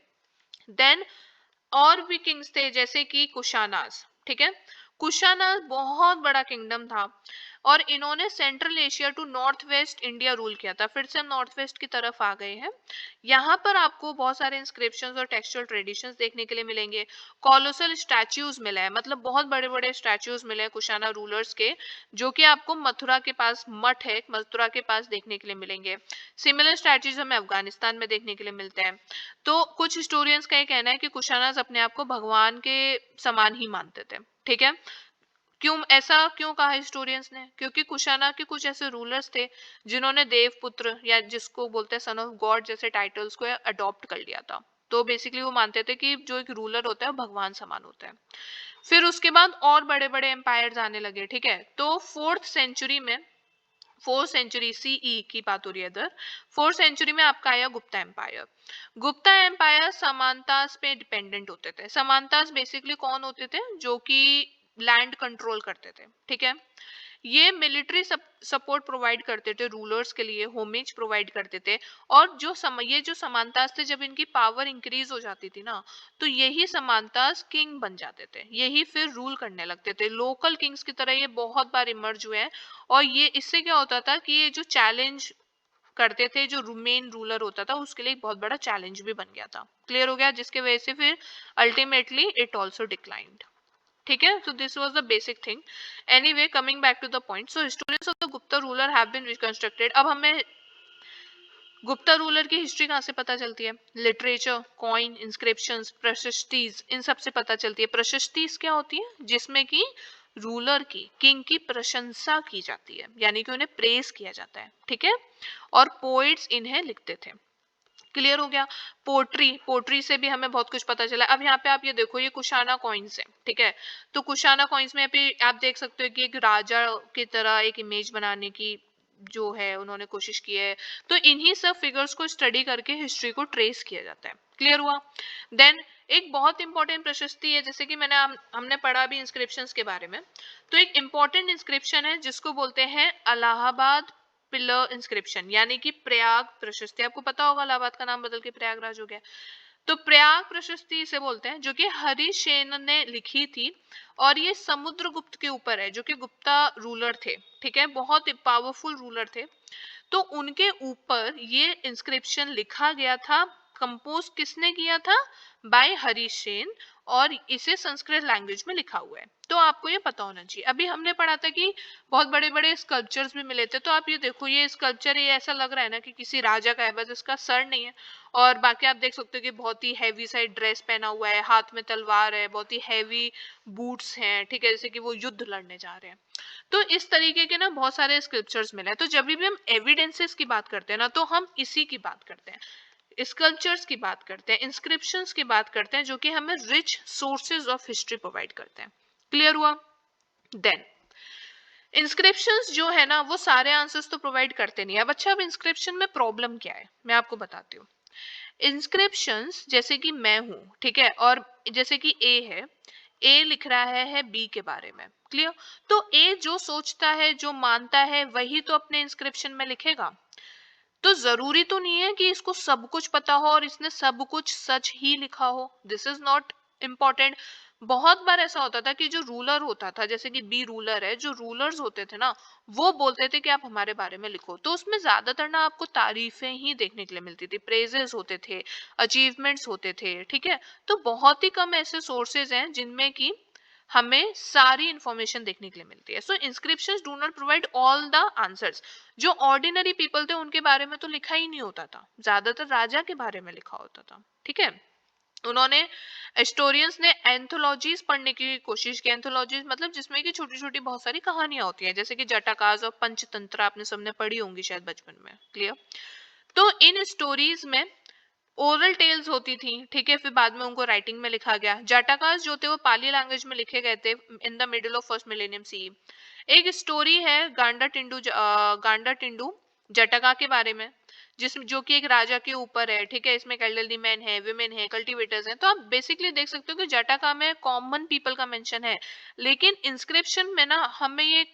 देन और भी किंग्स थे जैसे कि कुशानास, ठीक है। कुशानास बहुत बड़ा किंगडम था और इन्होंने central Asia to north west India rule किया था। फिर से हम नॉर्थ वेस्ट की तरफ आ गए हैं। यहाँ पर आपको बहुत सारे इंस्क्रिप्शंस और टेक्सचुअल ट्रेडिशंस देखने के लिए मिलेंगे। कॉलोसल स्टैच्यूज मिला है, मतलब बहुत बड़े बड़े स्टैच्यूज मिले हैं कुशाना रूलर्स के, जो कि आपको मथुरा के पास मठ है, मथुरा के पास देखने के लिए मिलेंगे। सिमिलर स्टैच्यूज हमें अफगानिस्तान में देखने के लिए मिलते हैं। तो कुछ हिस्टोरियंस का ये कहना है कि कुशानास अपने आप को भगवान के समान ही मानते थे, ठीक है। क्यों ऐसा क्यों कहा हिस्टोरियंस ने? क्योंकि कुशाना के कुछ ऐसे रूलर्स थे जिन्होंने देवपुत्र या जिसको बोलते हैं सन ऑफ गॉड जैसे टाइटल्स को अडॉप्ट कर लिया था। तो बेसिकली वो मानते थे कि जो एक रूलर होता है वो भगवान समान होता है। फिर उसके बाद और बड़े बड़े एम्पायर्स आने लगे, ठीक है। तो 4th सेंचुरी में, 4th सेंचुरी सीई की बात हो रही है इधर, 4th सेंचुरी में आपका आया गुप्ता एम्पायर। गुप्ता एम्पायर समांतास पे डिपेंडेंट होते थे। समांतास बेसिकली कौन होते थे? जो कि लैंड कंट्रोल करते थे, ठीक है। ये मिलिट्री सपोर्ट प्रोवाइड करते थे रूलर्स के लिए, होमेज प्रोवाइड करते थे। और ये जो समानतास थे, जब इनकी पावर इंक्रीज हो जाती थी ना, तो यही समानतास किंग बन जाते थे, यही फिर रूल करने लगते थे। लोकल किंग्स की तरह ये बहुत बार इमर्ज हुए हैं। और ये इससे क्या होता था कि ये जो चैलेंज करते थे, जो मेन रूलर होता था उसके लिए एक बहुत बड़ा चैलेंज भी बन गया था। क्लियर हो गया? जिसके वजह से फिर अल्टीमेटली इट ऑल्सो डिक्लाइंड, ठीक है। So this was the basic thing. Anyway, coming back to the point, so historians of the Gupta ruler have been reconstructed. अब हमें गुप्ता रूलर की हिस्ट्री कहाँ से पता चलती है? लिटरेचर, कॉइन, इंस्क्रिप्शंस, प्रशस्तीज, इन सब से पता चलती है। प्रशस्तीज क्या होती है? जिसमें कि रूलर की, किंग की प्रशंसा की जाती है, यानी कि उन्हें प्रेज किया जाता है, ठीक है। और पोइट्स इन्हें लिखते थे। क्लियर हो गया? पोट्री, पोट्री से भी हमें बहुत कुछ पता चला। अब यहाँ पे आप ये देखो, ये कुशाना कॉइन्स है, ठीक है। तो कुशाना कॉइन्स में भी आप देख सकते हो कि एक राजा की तरह एक इमेज बनाने की जो है उन्होंने कोशिश की है। तो इन्हीं सब फिगर्स को स्टडी करके हिस्ट्री को ट्रेस किया जाता है। क्लियर हुआ? देन एक बहुत इंपॉर्टेंट प्रशस्ति है, जैसे कि हमने पढ़ा भी इंस्क्रिप्शंस के बारे में। तो एक इंपॉर्टेंट इंस्क्रिप्शन है जिसको बोलते हैं इलाहाबाद पिलर इंस्क्रिप्शन, यानी कि प्रयाग प्रशस्ति। आपको पता होगा इलाहाबाद का नाम बदल के प्रयागराज हो गया। तो प्रयाग प्रशस्ति इसे बोलते हैं, जो कि हरिसेन ने लिखी थी। और ये समुद्रगुप्त के ऊपर है, जो कि गुप्ता रूलर थे, ठीक है, बहुत पावरफुल रूलर थे। तो उनके ऊपर ये इंस्क्रिप्शन लिखा गया था। कंपोज किसने किया था? बाय हरिसेन। और इसे संस्कृत लैंग्वेज में लिखा हुआ है। तो आपको ये पता होना चाहिए। अभी हमने पढ़ा था कि बहुत बड़े बड़े स्कल्पचर्स भी मिले थे, तो आप ये देखो ये स्कल्पचर ये ऐसा लग रहा है ना कि किसी राजा का है, बस इसका सर नहीं है। और बाकी आप देख सकते हो कि बहुत ही हैवी साइड ड्रेस पहना हुआ है, हाथ में तलवार है, बहुत ही हैवी बूट्स हैं, ठीक है, जैसे कि वो युद्ध लड़ने जा रहे हैं। तो इस तरीके के ना बहुत सारे स्क्रिप्चर्स मिले हैं। तो जब भी हम एविडेंसेस की बात करते हैं ना, तो हम इसी की बात करते हैं, स्कल्पचर्स की बात करते हैं, इंस्क्रिप्शंस की बात करते हैं, जो कि हमें rich sources of history provide करते हैं। क्लियर हुआ? देन इंस्क्रिप्शंस जो है ना वो सारे आंसर्स तो प्रोवाइड करते नहीं है। अब अच्छा, अब इंस्क्रिप्शन में प्रॉब्लम क्या है मैं आपको बताती हूँ। इंस्क्रिप्शंस जैसे कि मैं हूं, ठीक है, और जैसे कि ए है, ए लिख रहा है बी के बारे में। क्लियर? तो ए जो सोचता है जो मानता है वही तो अपने इंस्क्रिप्शन में लिखेगा। तो जरूरी तो नहीं है कि इसको सब कुछ पता हो और इसने सब कुछ सच ही लिखा हो। This is not important. बहुत बार ऐसा होता था कि जो रूलर होता था, जैसे कि बी रूलर है, जो रूलर्स होते थे ना, वो बोलते थे कि आप हमारे बारे में लिखो, तो उसमें ज्यादातर ना आपको तारीफें ही देखने के लिए मिलती थी, प्रेजेस होते थे, अचीवमेंट्स होते थे, ठीक है। तो बहुत ही कम ऐसे सोर्सेज हैं जिनमें कि हमें सारी इंफॉर्मेशन देखने के लिए मिलती है। So inscriptions do not provide all the answers. जो ऑर्डिनरी पीपल थे उनके बारे में तो लिखा ही नहीं होता था, ज्यादातर राजा के बारे में लिखा होता था, ठीक है। उन्होंने हिस्टोरियंस ने एंथोलॉजीज पढ़ने की कोशिश की। एंथोलॉजीज मतलब जिसमें कि छोटी छोटी बहुत सारी कहानियां होती हैं, जैसे कि जटाकाज और पंचतंत्र आपने सबने पढ़ी होंगी शायद बचपन में। क्लियर? तो इन स्टोरीज में ओरल टेल्स होती थी, ठीक है, फिर बाद में उनको राइटिंग में लिखा गया। जाटाकास जो थे वो पाली लैंग्वेज में लिखे गए थे in the middle of first millennium C. एक स्टोरी है गांडा टिंडू जटाका के बारे में, जिसमें जो कि एक राजा के ऊपर है, ठीक है। इसमें एल्डरली मैन है, विमेन है, कल्टीवेटर्स हैं। तो आप बेसिकली देख सकते हो कि जटाका में कॉमन पीपल का मेंशन है, लेकिन इंस्क्रिप्शन में ना हमें ये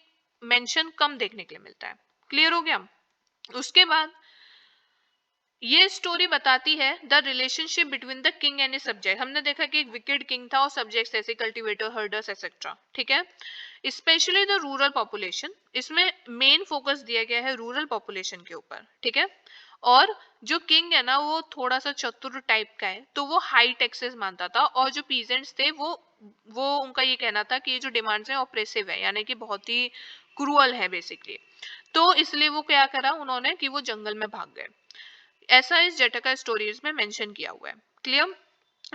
मेंशन कम देखने के लिए मिलता है। क्लियर हो गया? उसके बाद ये स्टोरी बताती है the relationship between the king and subject. हमने देखा कि एक विकेड किंग था और सब्जेक्ट्स ऐसे कल्टीवेटर, हर्डर्स एक्सेट्रा, ठीक है। स्पेशली द रूरल पॉपुलेशन, इसमें मेन फोकस दिया गया है रूरल पॉपुलेशन के ऊपर, ठीक है। और जो किंग है ना वो थोड़ा सा चतुर टाइप का है, तो वो हाई टैक्सेस मानता था, और जो पीजेंट्स थे वो उनका ये कहना था कि ये जो डिमांड्स है ऑप्रेसिव है, यानी कि बहुत ही क्रूअल है बेसिकली। तो इसलिए वो क्या करा उन्होंने कि वो जंगल में भाग गए। ऐसा इस जटका स्टोरीज में मेंशन किया हुआ है। Clear?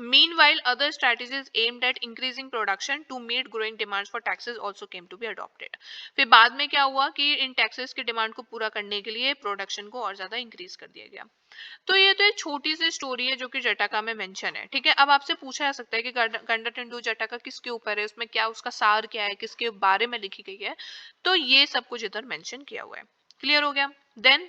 Meanwhile, other strategies aimed at increasing production to meet growing demands for taxes also came to be adopted. फिर बाद में क्या हुआ कि इन टैक्सेस की डिमांड को पूरा करने के लिए प्रोडक्शन को और ज्यादा इंक्रीज कर दिया गया। तो ये तो एक छोटी सी स्टोरी है जो कि जटाका में मेंशन है, ठीक है। अब आपसे पूछा जा सकता है कि गंडा टिंडू जटाका किसके ऊपर है, उसमें क्या उसका सार क्या है, किसके बारे में लिखी गई है, तो ये सब कुछ इधर मेंशन किया हुआ है। क्लियर हो गया? देन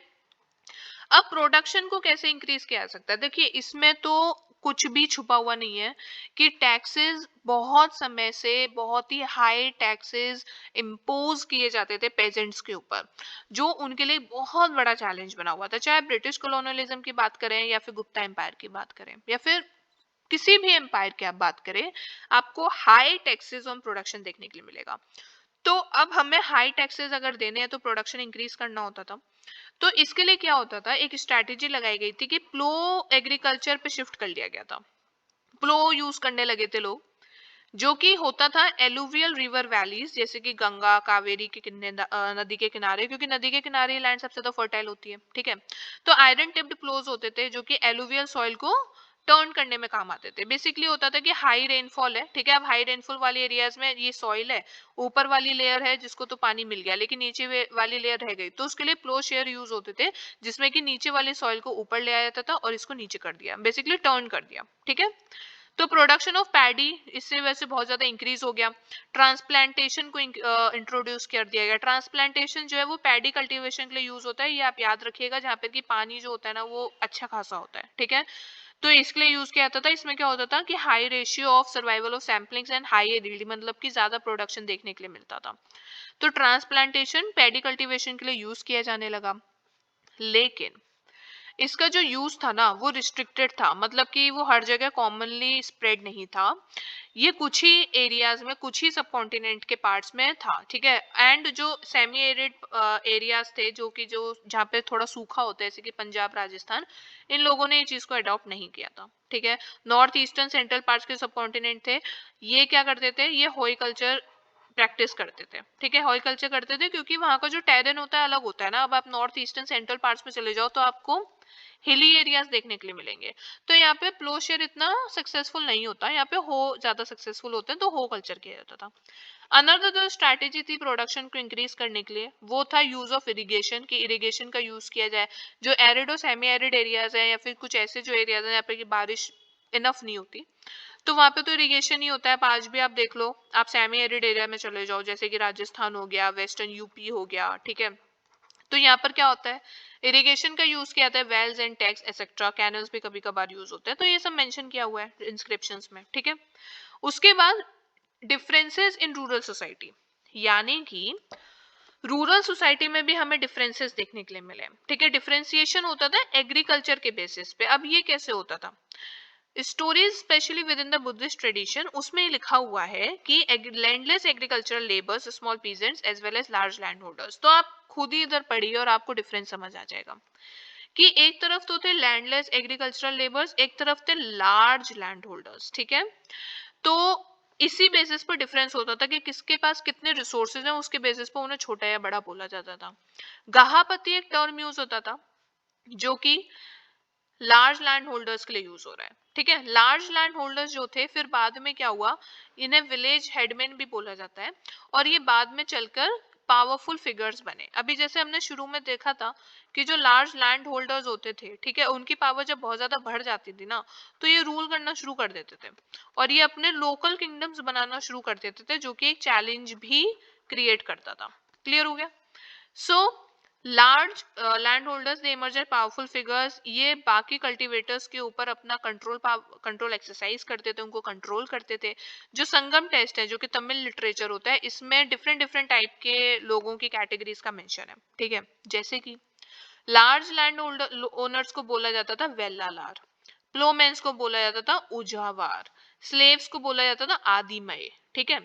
अब प्रोडक्शन को कैसे इंक्रीज किया जा सकता है? देखिए इसमें तो कुछ भी छुपा हुआ नहीं है कि टैक्सेस बहुत समय से बहुत ही हाई टैक्सेस इम्पोज किए जाते थे पेजेंट्स के ऊपर, जो उनके लिए बहुत बड़ा चैलेंज बना हुआ था। चाहे ब्रिटिश कॉलोनियलिज्म की बात करें या फिर गुप्ता एम्पायर की बात करें या फिर किसी भी एम्पायर की आप बात करें, आपको हाई टैक्सेस ऑन प्रोडक्शन देखने के लिए मिलेगा। तो अब हमें हाई टैक्सेस अगर देने हैं तो प्रोडक्शन इंक्रीज करना होता था। तो इसके लिए क्या होता था, एक स्ट्रैटेजी लगाई गई थी कि प्लो एग्रीकल्चर पे शिफ्ट कर लिया गया था। प्लो यूज करने लगे थे लोग, जो कि होता था एलुवियल रिवर वैलीज, जैसे कि गंगा कावेरी के नदी के किनारे, क्योंकि नदी के किनारे लैंड सबसे ज्यादा फर्टाइल होती है, ठीक है। तो आयरन टिप्ड प्लोज होते थे जो कि एलुवियल सॉइल को टर्न करने में काम आते थे। बेसिकली होता था कि हाई रेनफॉल है, ठीक है, अब हाई रेनफॉल वाले एरियाज में ये सॉइल है, ऊपर वाली लेयर है जिसको तो पानी मिल गया लेकिन नीचे वाली लेयर रह गई, तो उसके लिए प्लो शेयर यूज होते थे, जिसमें कि नीचे वाले सॉइल को ऊपर ले आया जाता था और इसको नीचे कर दिया, बेसिकली टर्न कर दिया, ठीक है। तो प्रोडक्शन ऑफ पैडी इससे वैसे बहुत ज्यादा इंक्रीज हो गया। ट्रांसप्लांटेशन को इंट्रोड्यूस कर दिया गया। ट्रांसप्लांटेशन जो है वो पैडी कल्टीवेशन के लिए यूज होता है, ये आप याद रखिएगा, जहाँ पे कि पानी जो होता है ना वो अच्छा खासा होता है, ठीक है। तो इसके लिए यूज किया जाता था। इसमें क्या होता था कि high ratio of survival of samplings and high yield, मतलब कि ज्यादा प्रोडक्शन देखने के लिए मिलता था। तो ट्रांसप्लांटेशन पैडी कल्टीवेशन के लिए यूज किया जाने लगा। लेकिन इसका जो यूज था ना वो रिस्ट्रिक्टेड था, मतलब कि वो हर जगह कॉमनली स्प्रेड नहीं था, ये कुछ ही एरियाज में, कुछ ही सब कॉन्टिनेंट के पार्ट्स में था, ठीक है। एंड जो सेमी एरिड एरियाज थे, जो कि जो जहाँ पे थोड़ा सूखा होता है, जैसे कि पंजाब, राजस्थान, इन लोगों ने ये चीज को अडॉप्ट नहीं किया था, ठीक है। नॉर्थ ईस्टर्न सेंट्रल पार्ट्स के सब कॉन्टिनेंट थे, ये क्या करते थे, ये होई कल्चर प्रैक्टिस करते थे, ठीक है। हॉर्टिकल्चर कल्चर करते थे क्योंकि वहां का जो टेरेन होता है अलग होता है ना। अब आप नॉर्थ ईस्टर्न सेंट्रल पार्ट्स में चले जाओ तो आपको हिली एरियाज देखने के लिए मिलेंगे, तो यहाँ पे प्लो शेयर इतना सक्सेसफुल नहीं होता, यहाँ पे हो ज्यादा सक्सेसफुल होते हैं, तो हो कल्चर किया जाता था। अनदर जो स्ट्रैटेजी थी प्रोडक्शन को इंक्रीज करने के लिए, वो था यूज ऑफ इरिगेशन, कि इरिगेशन का यूज किया जाए। जो एरिड और सेमी एरिड एरियाज है, या फिर कुछ ऐसे जो एरियाज हैं यहाँ पे की बारिश इनफ नहीं होती, तो वहां पे तो इरिगेशन ही होता है। आज भी आप देख लो, आप सेमी एरिड एरिया में चले जाओ, जैसे कि राजस्थान हो गया, वेस्टर्न यूपी हो गया, ठीक है, तो यहाँ पर क्या होता है, इरिगेशन का यूज किया जाता है, wells and tax etcetera, canals भी कभी कभार यूज होते हैं, तो ये सब मेंशन किया हुआ है इंस्क्रिप्शंस में, ठीक है। उसके बाद डिफरेंसेस इन रूरल सोसाइटी, यानी कि रूरल सोसाइटी में भी हमें डिफरेंसेस देखने के लिए मिले, ठीक है। डिफरेंशिएशन होता था एग्रीकल्चर के बेसिस पे। अब ये कैसे होता था, stories specially with in the Buddhist tradition, उसमें लिखा हुआ है कि landless agricultural labours, small peasants as well as large land holders. तो आप खुद ही इधर पढ़िए और आपको डिफरेंस समझ आ जाएगा कि एक तरफ तो थे लैंडलेस एग्रीकल्चरल लेबर्स, एक तरफ थे लार्ज लैंड होल्डर्स, ठीक है। तो इसी बेसिस पर डिफरेंस होता था कि किसके पास कितने रिसोर्सेज हैं, उसके बेसिस पर उन्हें छोटा या बड़ा बोला जाता था। गाहापति एक टर्म यूज होता था जो कि लार्ज लैंड होल्डर्स के लिए यूज हो रहा है, ठीक है। लार्ज लैंड होल्डर्स जो थे, फिर बाद में क्या हुआ, इन्हें विलेज हेडमैन भी बोला जाता है, और ये बाद में चलकर पावरफुल फिगर्स बने। अभी जैसे हमने शुरू में देखा था कि जो लार्ज लैंड होल्डर्स होते थे, ठीक है, उनकी पावर जब बहुत ज्यादा बढ़ जाती थी ना, तो ये रूल करना शुरू कर देते थे, और ये अपने लोकल किंगडम्स बनाना शुरू कर देते थे, जो कि एक चैलेंज भी क्रिएट करता था। क्लियर हो गया। सो लार्ज लैंड होल्डर्स दे इमर्ज पावरफुल फिगर्स, ये बाकी कल्टीवेटर्स के ऊपर अपना कंट्रोल एक्सरसाइज करते थे, उनको कंट्रोल करते थे। जो संगम टेस्ट है, जो कि तमिल लिटरेचर होता है, इसमें डिफरेंट डिफरेंट टाइप के लोगों की कैटेगरीज का मेंशन है, ठीक है। जैसे कि लार्ज लैंड होल्डर ओनर्स को बोला जाता था वेल्लालार, प्लोमेन्स को बोला जाता था उजावार, स्लेव्स को बोला जाता था आदिमय, ठीक है।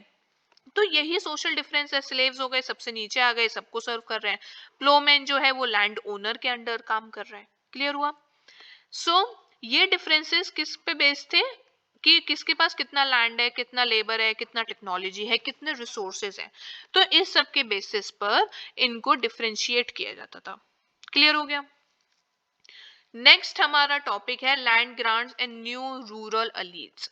तो यही सोशल डिफरेंस है, स्लेव्स हो गए सबसे नीचे आ गए, सबको सर्व कर रहे हैं। प्लोमैन जो है वो लैंड ओनर के अंडर काम कर रहा है। क्लियर हुआ। सो ये डिफरेंसेस किस पे बेस्ड थे, कि किसके पास कितना लैंड है, कितना लेबर है, कितना टेक्नोलॉजी है, कितने रिसोर्सेज हैं, तो इस सब के बेसिस पर इनको डिफरेंशिएट किया जाता था। क्लियर हो गया। नेक्स्ट हमारा टॉपिक है land grants and new rural elites.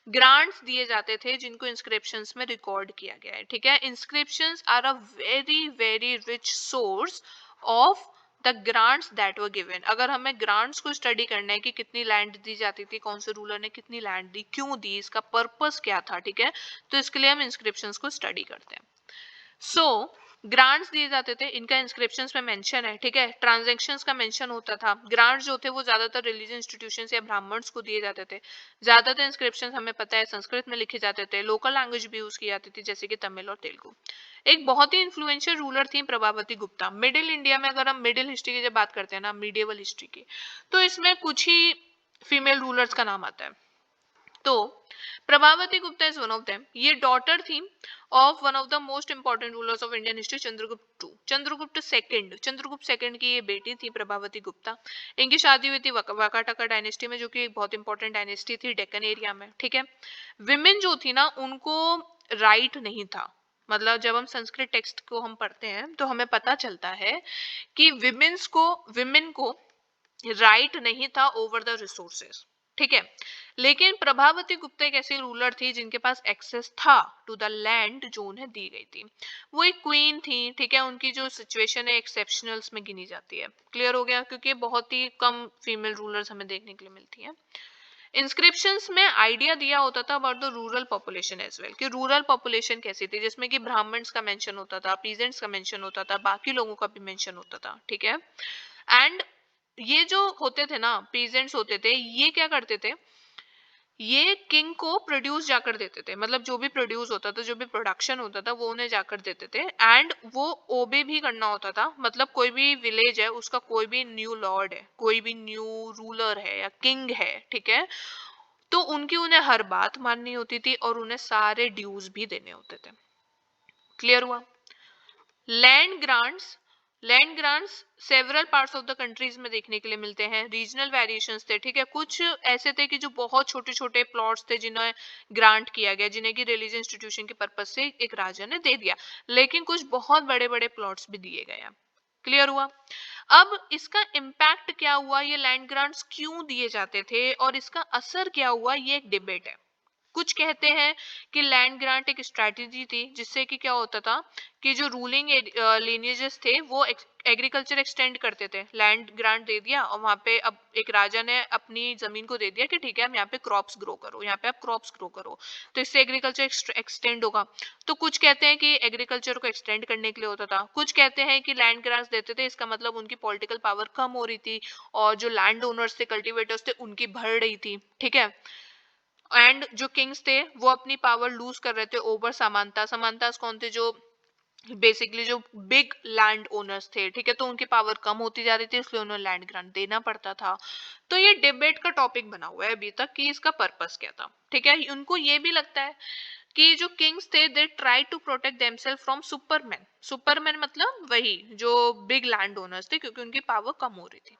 Grants दिए जाते थे जिनको इंस्क्रिप्शंस में रिकॉर्ड किया गया है, ठीक है। Inscriptions are a very very rich source of the grants that were given. अगर हमें ग्रांट्स को स्टडी करना है कि कितनी लैंड दी जाती थी, कौन से रूलर ने कितनी लैंड दी, क्यों दी, इसका पर्पस क्या था, ठीक है, तो इसके लिए हम इंस्क्रिप्शंस को स्टडी करते हैं। सो ग्रांट्स दिए जाते थे, इनका इंस्क्रिप्शंस में मेंशन है, ठीक है। ट्रांजैक्शंस का मेंशन होता था। ग्रांट्स जो थे वो ज्यादातर रिलीजियस इंस्टीट्यूशंस या ब्राह्मण्स को दिए जाते थे। ज्यादातर इंस्क्रिप्शंस हमें पता है संस्कृत में लिखे जाते थे, लोकल लैंग्वेज भी यूज की जाती थी, जैसे कि तमिल और तेलुगु। एक बहुत ही इन्फ्लुएंशियल रूलर थी प्रभावती गुप्ता। मिडिल इंडिया में अगर हम मिडिल हिस्ट्री की जब बात करते हैं ना, मीडिएवल हिस्ट्री की, तो इसमें कुछ ही फीमेल रूलर्स का नाम आता है। तो Prabhavati Gupta is one of them. ये डॉटर थी of one of the most important rulers of Indian history, Chandragupta two, Chandragupta second की ये बेटी थी प्रभावती गुप्ता। इनकी शादी हुई थी वाकाटका डायनेस्टी में, जो कि एक बहुत इंपॉर्टेंट डायनेस्टी थी डेक्कन एरिया में, ठीक है। विमेन जो थी ना, उनको राइट नहीं था। मतलब जब हम संस्कृत टेक्स्ट को हम पढ़ते हैं तो हमें पता चलता है कि विमेन को राइट नहीं था ओवर द रिसोर्सेस, ठीक है। लेकिन प्रभावती गुप्ता एक ऐसी रूलर थी जिनके पास एक्सेस था टू द लैंड जो उन्हें दी गई थी। वो एक क्वीन थी, ठीक है। उनकी जो सिचुएशन है एक्सेप्शनल्स में गिनी जाती है। क्लियर हो गया, क्योंकि बहुत ही कम फीमेल रूलर्स हमें देखने के लिए मिलती हैं। इंस्क्रिप्शंस में आइडिया दिया होता था about the rural population as well, कि रूरल पॉपुलेशन कैसी थी, जिसमें कि ब्राह्मण्स का मेंशन होता था, पीजेंट्स का मेंशन होता था, बाकी लोगों का भी मेंशन होता था, ठीक है। एंड ये जो होते थे ना, पीजेंट्स होते थे, ये क्या करते थे, ये किंग को प्रोड्यूस जाकर देते थे, मतलब जो भी प्रोड्यूस होता था, जो भी प्रोडक्शन होता था, वो उन्हें जाकर देते थे। एंड वो ओबे भी करना होता था, मतलब कोई भी विलेज है उसका कोई भी न्यू लॉर्ड है, कोई भी न्यू रूलर है या किंग है, ठीक है, तो उनकी उन्हें हर बात माननी होती थी और उन्हें सारे ड्यूज भी देने होते थे। क्लियर हुआ? Land grants, land grants several parts of the countries में देखने के लिए मिलते हैं। रीजनल वेरिएशंस थे, ठीक है, कुछ ऐसे थे कि जो बहुत छोटे छोटे प्लॉट्स थे जिन्हें ग्रांट किया गया, जिन्हें कि रिलीजियस इंस्टीट्यूशन के पर्पज से एक राजा ने दे दिया, लेकिन कुछ बहुत बड़े बड़े प्लॉट्स भी दिए गए हैं। क्लियर हुआ? अब इसका इम्पैक्ट क्या हुआ, ये लैंड ग्रांट्स क्यों दिए जाते थे और इसका असर क्या हुआ, ये एक डिबेट है। कुछ कहते हैं कि लैंड ग्रांट एक स्ट्रैटेजी थी जिससे कि क्या होता था कि जो रूलिंग लिनिएजेस थे वो एग्रीकल्चर एक्सटेंड करते थे। लैंड ग्रांट दे दिया और वहां पे अब एक राजा ने अपनी जमीन को दे दिया कि ठीक है, हम यहाँ पे क्रॉप्स ग्रो करो, यहाँ पे आप क्रॉप्स ग्रो करो, तो इससे एग्रीकल्चर एक्सटेंड होगा। तो कुछ कहते हैं कि एग्रीकल्चर को एक्सटेंड करने के लिए होता था, कुछ कहते हैं कि लैंड ग्रांट्स देते थे, इसका मतलब उनकी पॉलिटिकल पावर कम हो रही थी और जो लैंड ओनर्स थे, कल्टिवेटर्स थे, उनकी बढ़ रही थी, ठीक है। एंड जो किंग्स थे वो अपनी पावर लूज कर रहे थे ओवर समानता। समानता कौन थे? जो बेसिकली जो बिग लैंड ओनर्स थे, ठीक है, तो उनकी पावर कम होती जा रही थी, इसलिए उन्हें लैंड ग्रांट देना पड़ता था। तो ये डिबेट का टॉपिक बना हुआ है अभी तक कि इसका पर्पस क्या था, ठीक है। उनको ये भी लगता है कि जो किंग्स थे they try to protect themselves from superman. Superman मतलब वही जो बिग लैंड ओनर्स थे, क्योंकि उनकी पावर कम हो रही थी,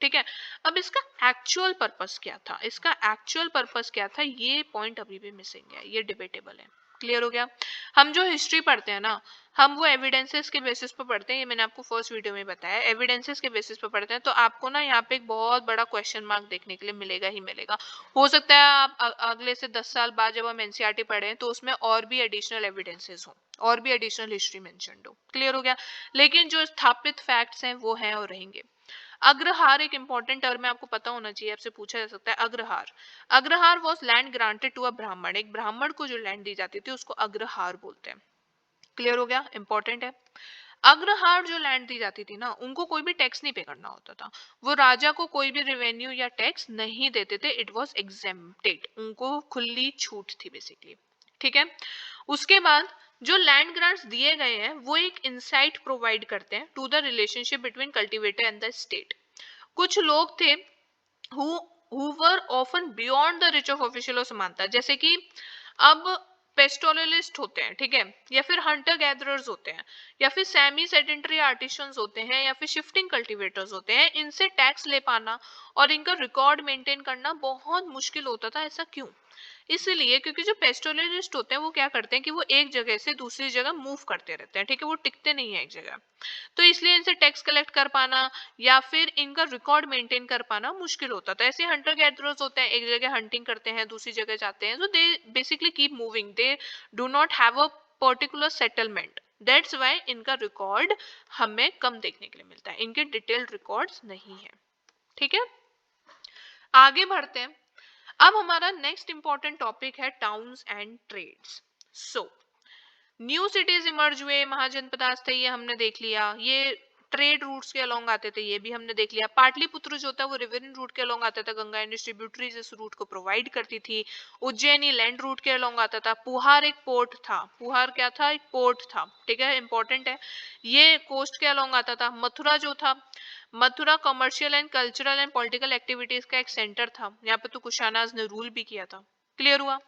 ठीक है। अब इसका एक्चुअल पर्पस क्या था, इसका एक्चुअल पर्पस क्या था, ये पॉइंट अभी भी मिसिंग है, ये डिबेटेबल है। क्लियर हो गया? हम जो हिस्ट्री पढ़ते हैं ना, हम वो एविडेंसेस के बेसिस पर पढ़ते हैं, ये मैंने आपको फर्स्ट वीडियो में बताया, एविडेंसेस के बेसिस पर पढ़ते हैं। तो आपको ना यहाँ पे एक बहुत बड़ा क्वेश्चन मार्क देखने के लिए मिलेगा ही मिलेगा। हो सकता है आप अगले से 10 साल बाद जब हम एनसीईआरटी पढ़ें तो उसमें और भी एडिशनल एविडेंसेस हो, और भी एडिशनल हिस्ट्री मेंशन्ड हो। क्लियर हो गया? लेकिन जो स्थापित फैक्ट्स हैं वो हैं और रहेंगे। अग्रहार एक इंपॉर्टेंट टर्म है, आपको पता होना चाहिए, आपसे पूछा जा सकता है। Agrahara, agrahara was land granted to a Brahmin. एक ब्राह्मण को जो लैंड दी जाती थी उसको अग्रहार बोलते हैं। क्लियर हो गया? इंपॉर्टेंट है। अग्रहार जो लैंड दी जाती थी ना, उनको कोई भी टैक्स नहीं पे करना होता था, वो राजा को कोई भी रेवेन्यू या टैक्स नहीं देते थे, इट वॉज एग्जेम्प्टेड, उनको खुली छूट थी बेसिकली, ठीक है। उसके बाद जो लैंड ग्रांट्स दिए गए हैं वो एक इंसाइट प्रोवाइड करते हैं to the relationship between cultivator and the state. कुछ लोग थे who who were often beyond the reach of official और समानता, जैसे कि अब पेस्टोरलिस्ट होते हैं, ठीक है, या फिर हंटर गैदरर्स होते हैं, या फिर सेमी सेडेंटरी आर्टिसंस होते हैं, या फिर शिफ्टिंग कल्टीवेटर्स होते हैं, इनसे टैक्स ले पाना और इनका रिकॉर्ड मेंटेन करना बहुत मुश्किल होता था। ऐसा क्यों? इसलिए क्योंकि जो पेस्टोरलिस्ट होते हैं वो क्या करते हैं कि वो एक जगह से दूसरी जगह मूव करते रहते हैं, ठीक है, वो टिकते नहीं है एक जगह। तो इसलिए इनसे टैक्स कलेक्ट कर पाना या फिर इनका रिकॉर्ड मेंटेन कर पाना मुश्किल होता था। ऐसे हंटर गैदरर्स होते हैं, एक जगह हंटिंग करते हैं, दूसरी जगह जाते हैं, so they basically keep moving, they do not have a particular settlement, that's why इनका रिकॉर्ड हमें कम देखने के लिए मिलता है, इनके डिटेल्ड रिकॉर्ड्स नहीं है, ठीक है। आगे बढ़ते हैं। अब हमारा नेक्स्ट इंपॉर्टेंट टॉपिक है towns and trades. So new cities emerge हुए, महाजनपदास थे, ये हमने देख लिया। ये ट्रेड रूट्स के अलोंग आते थे, ये भी हमने देख लिया। पाटलिपुत्र जो था वो रिवरन रूट के अलोंग आता था, गंगा एंड डिस्ट्रीब्यूटरीज इस रूट को प्रोवाइड करती थी। उज्जैनी लैंड रूट के अलोंग आता था। पुहार एक पोर्ट था, पुहार क्या था? एक पोर्ट था, ठीक है, इंपॉर्टेंट है। ये कोस्ट के अलोंग आता था। मथुरा जो था, Mathura commercial and cultural and political activities का एक सेंटर था, यहाँ पे तो कुशानाज ने रूल भी किया था। क्लियर हुआ?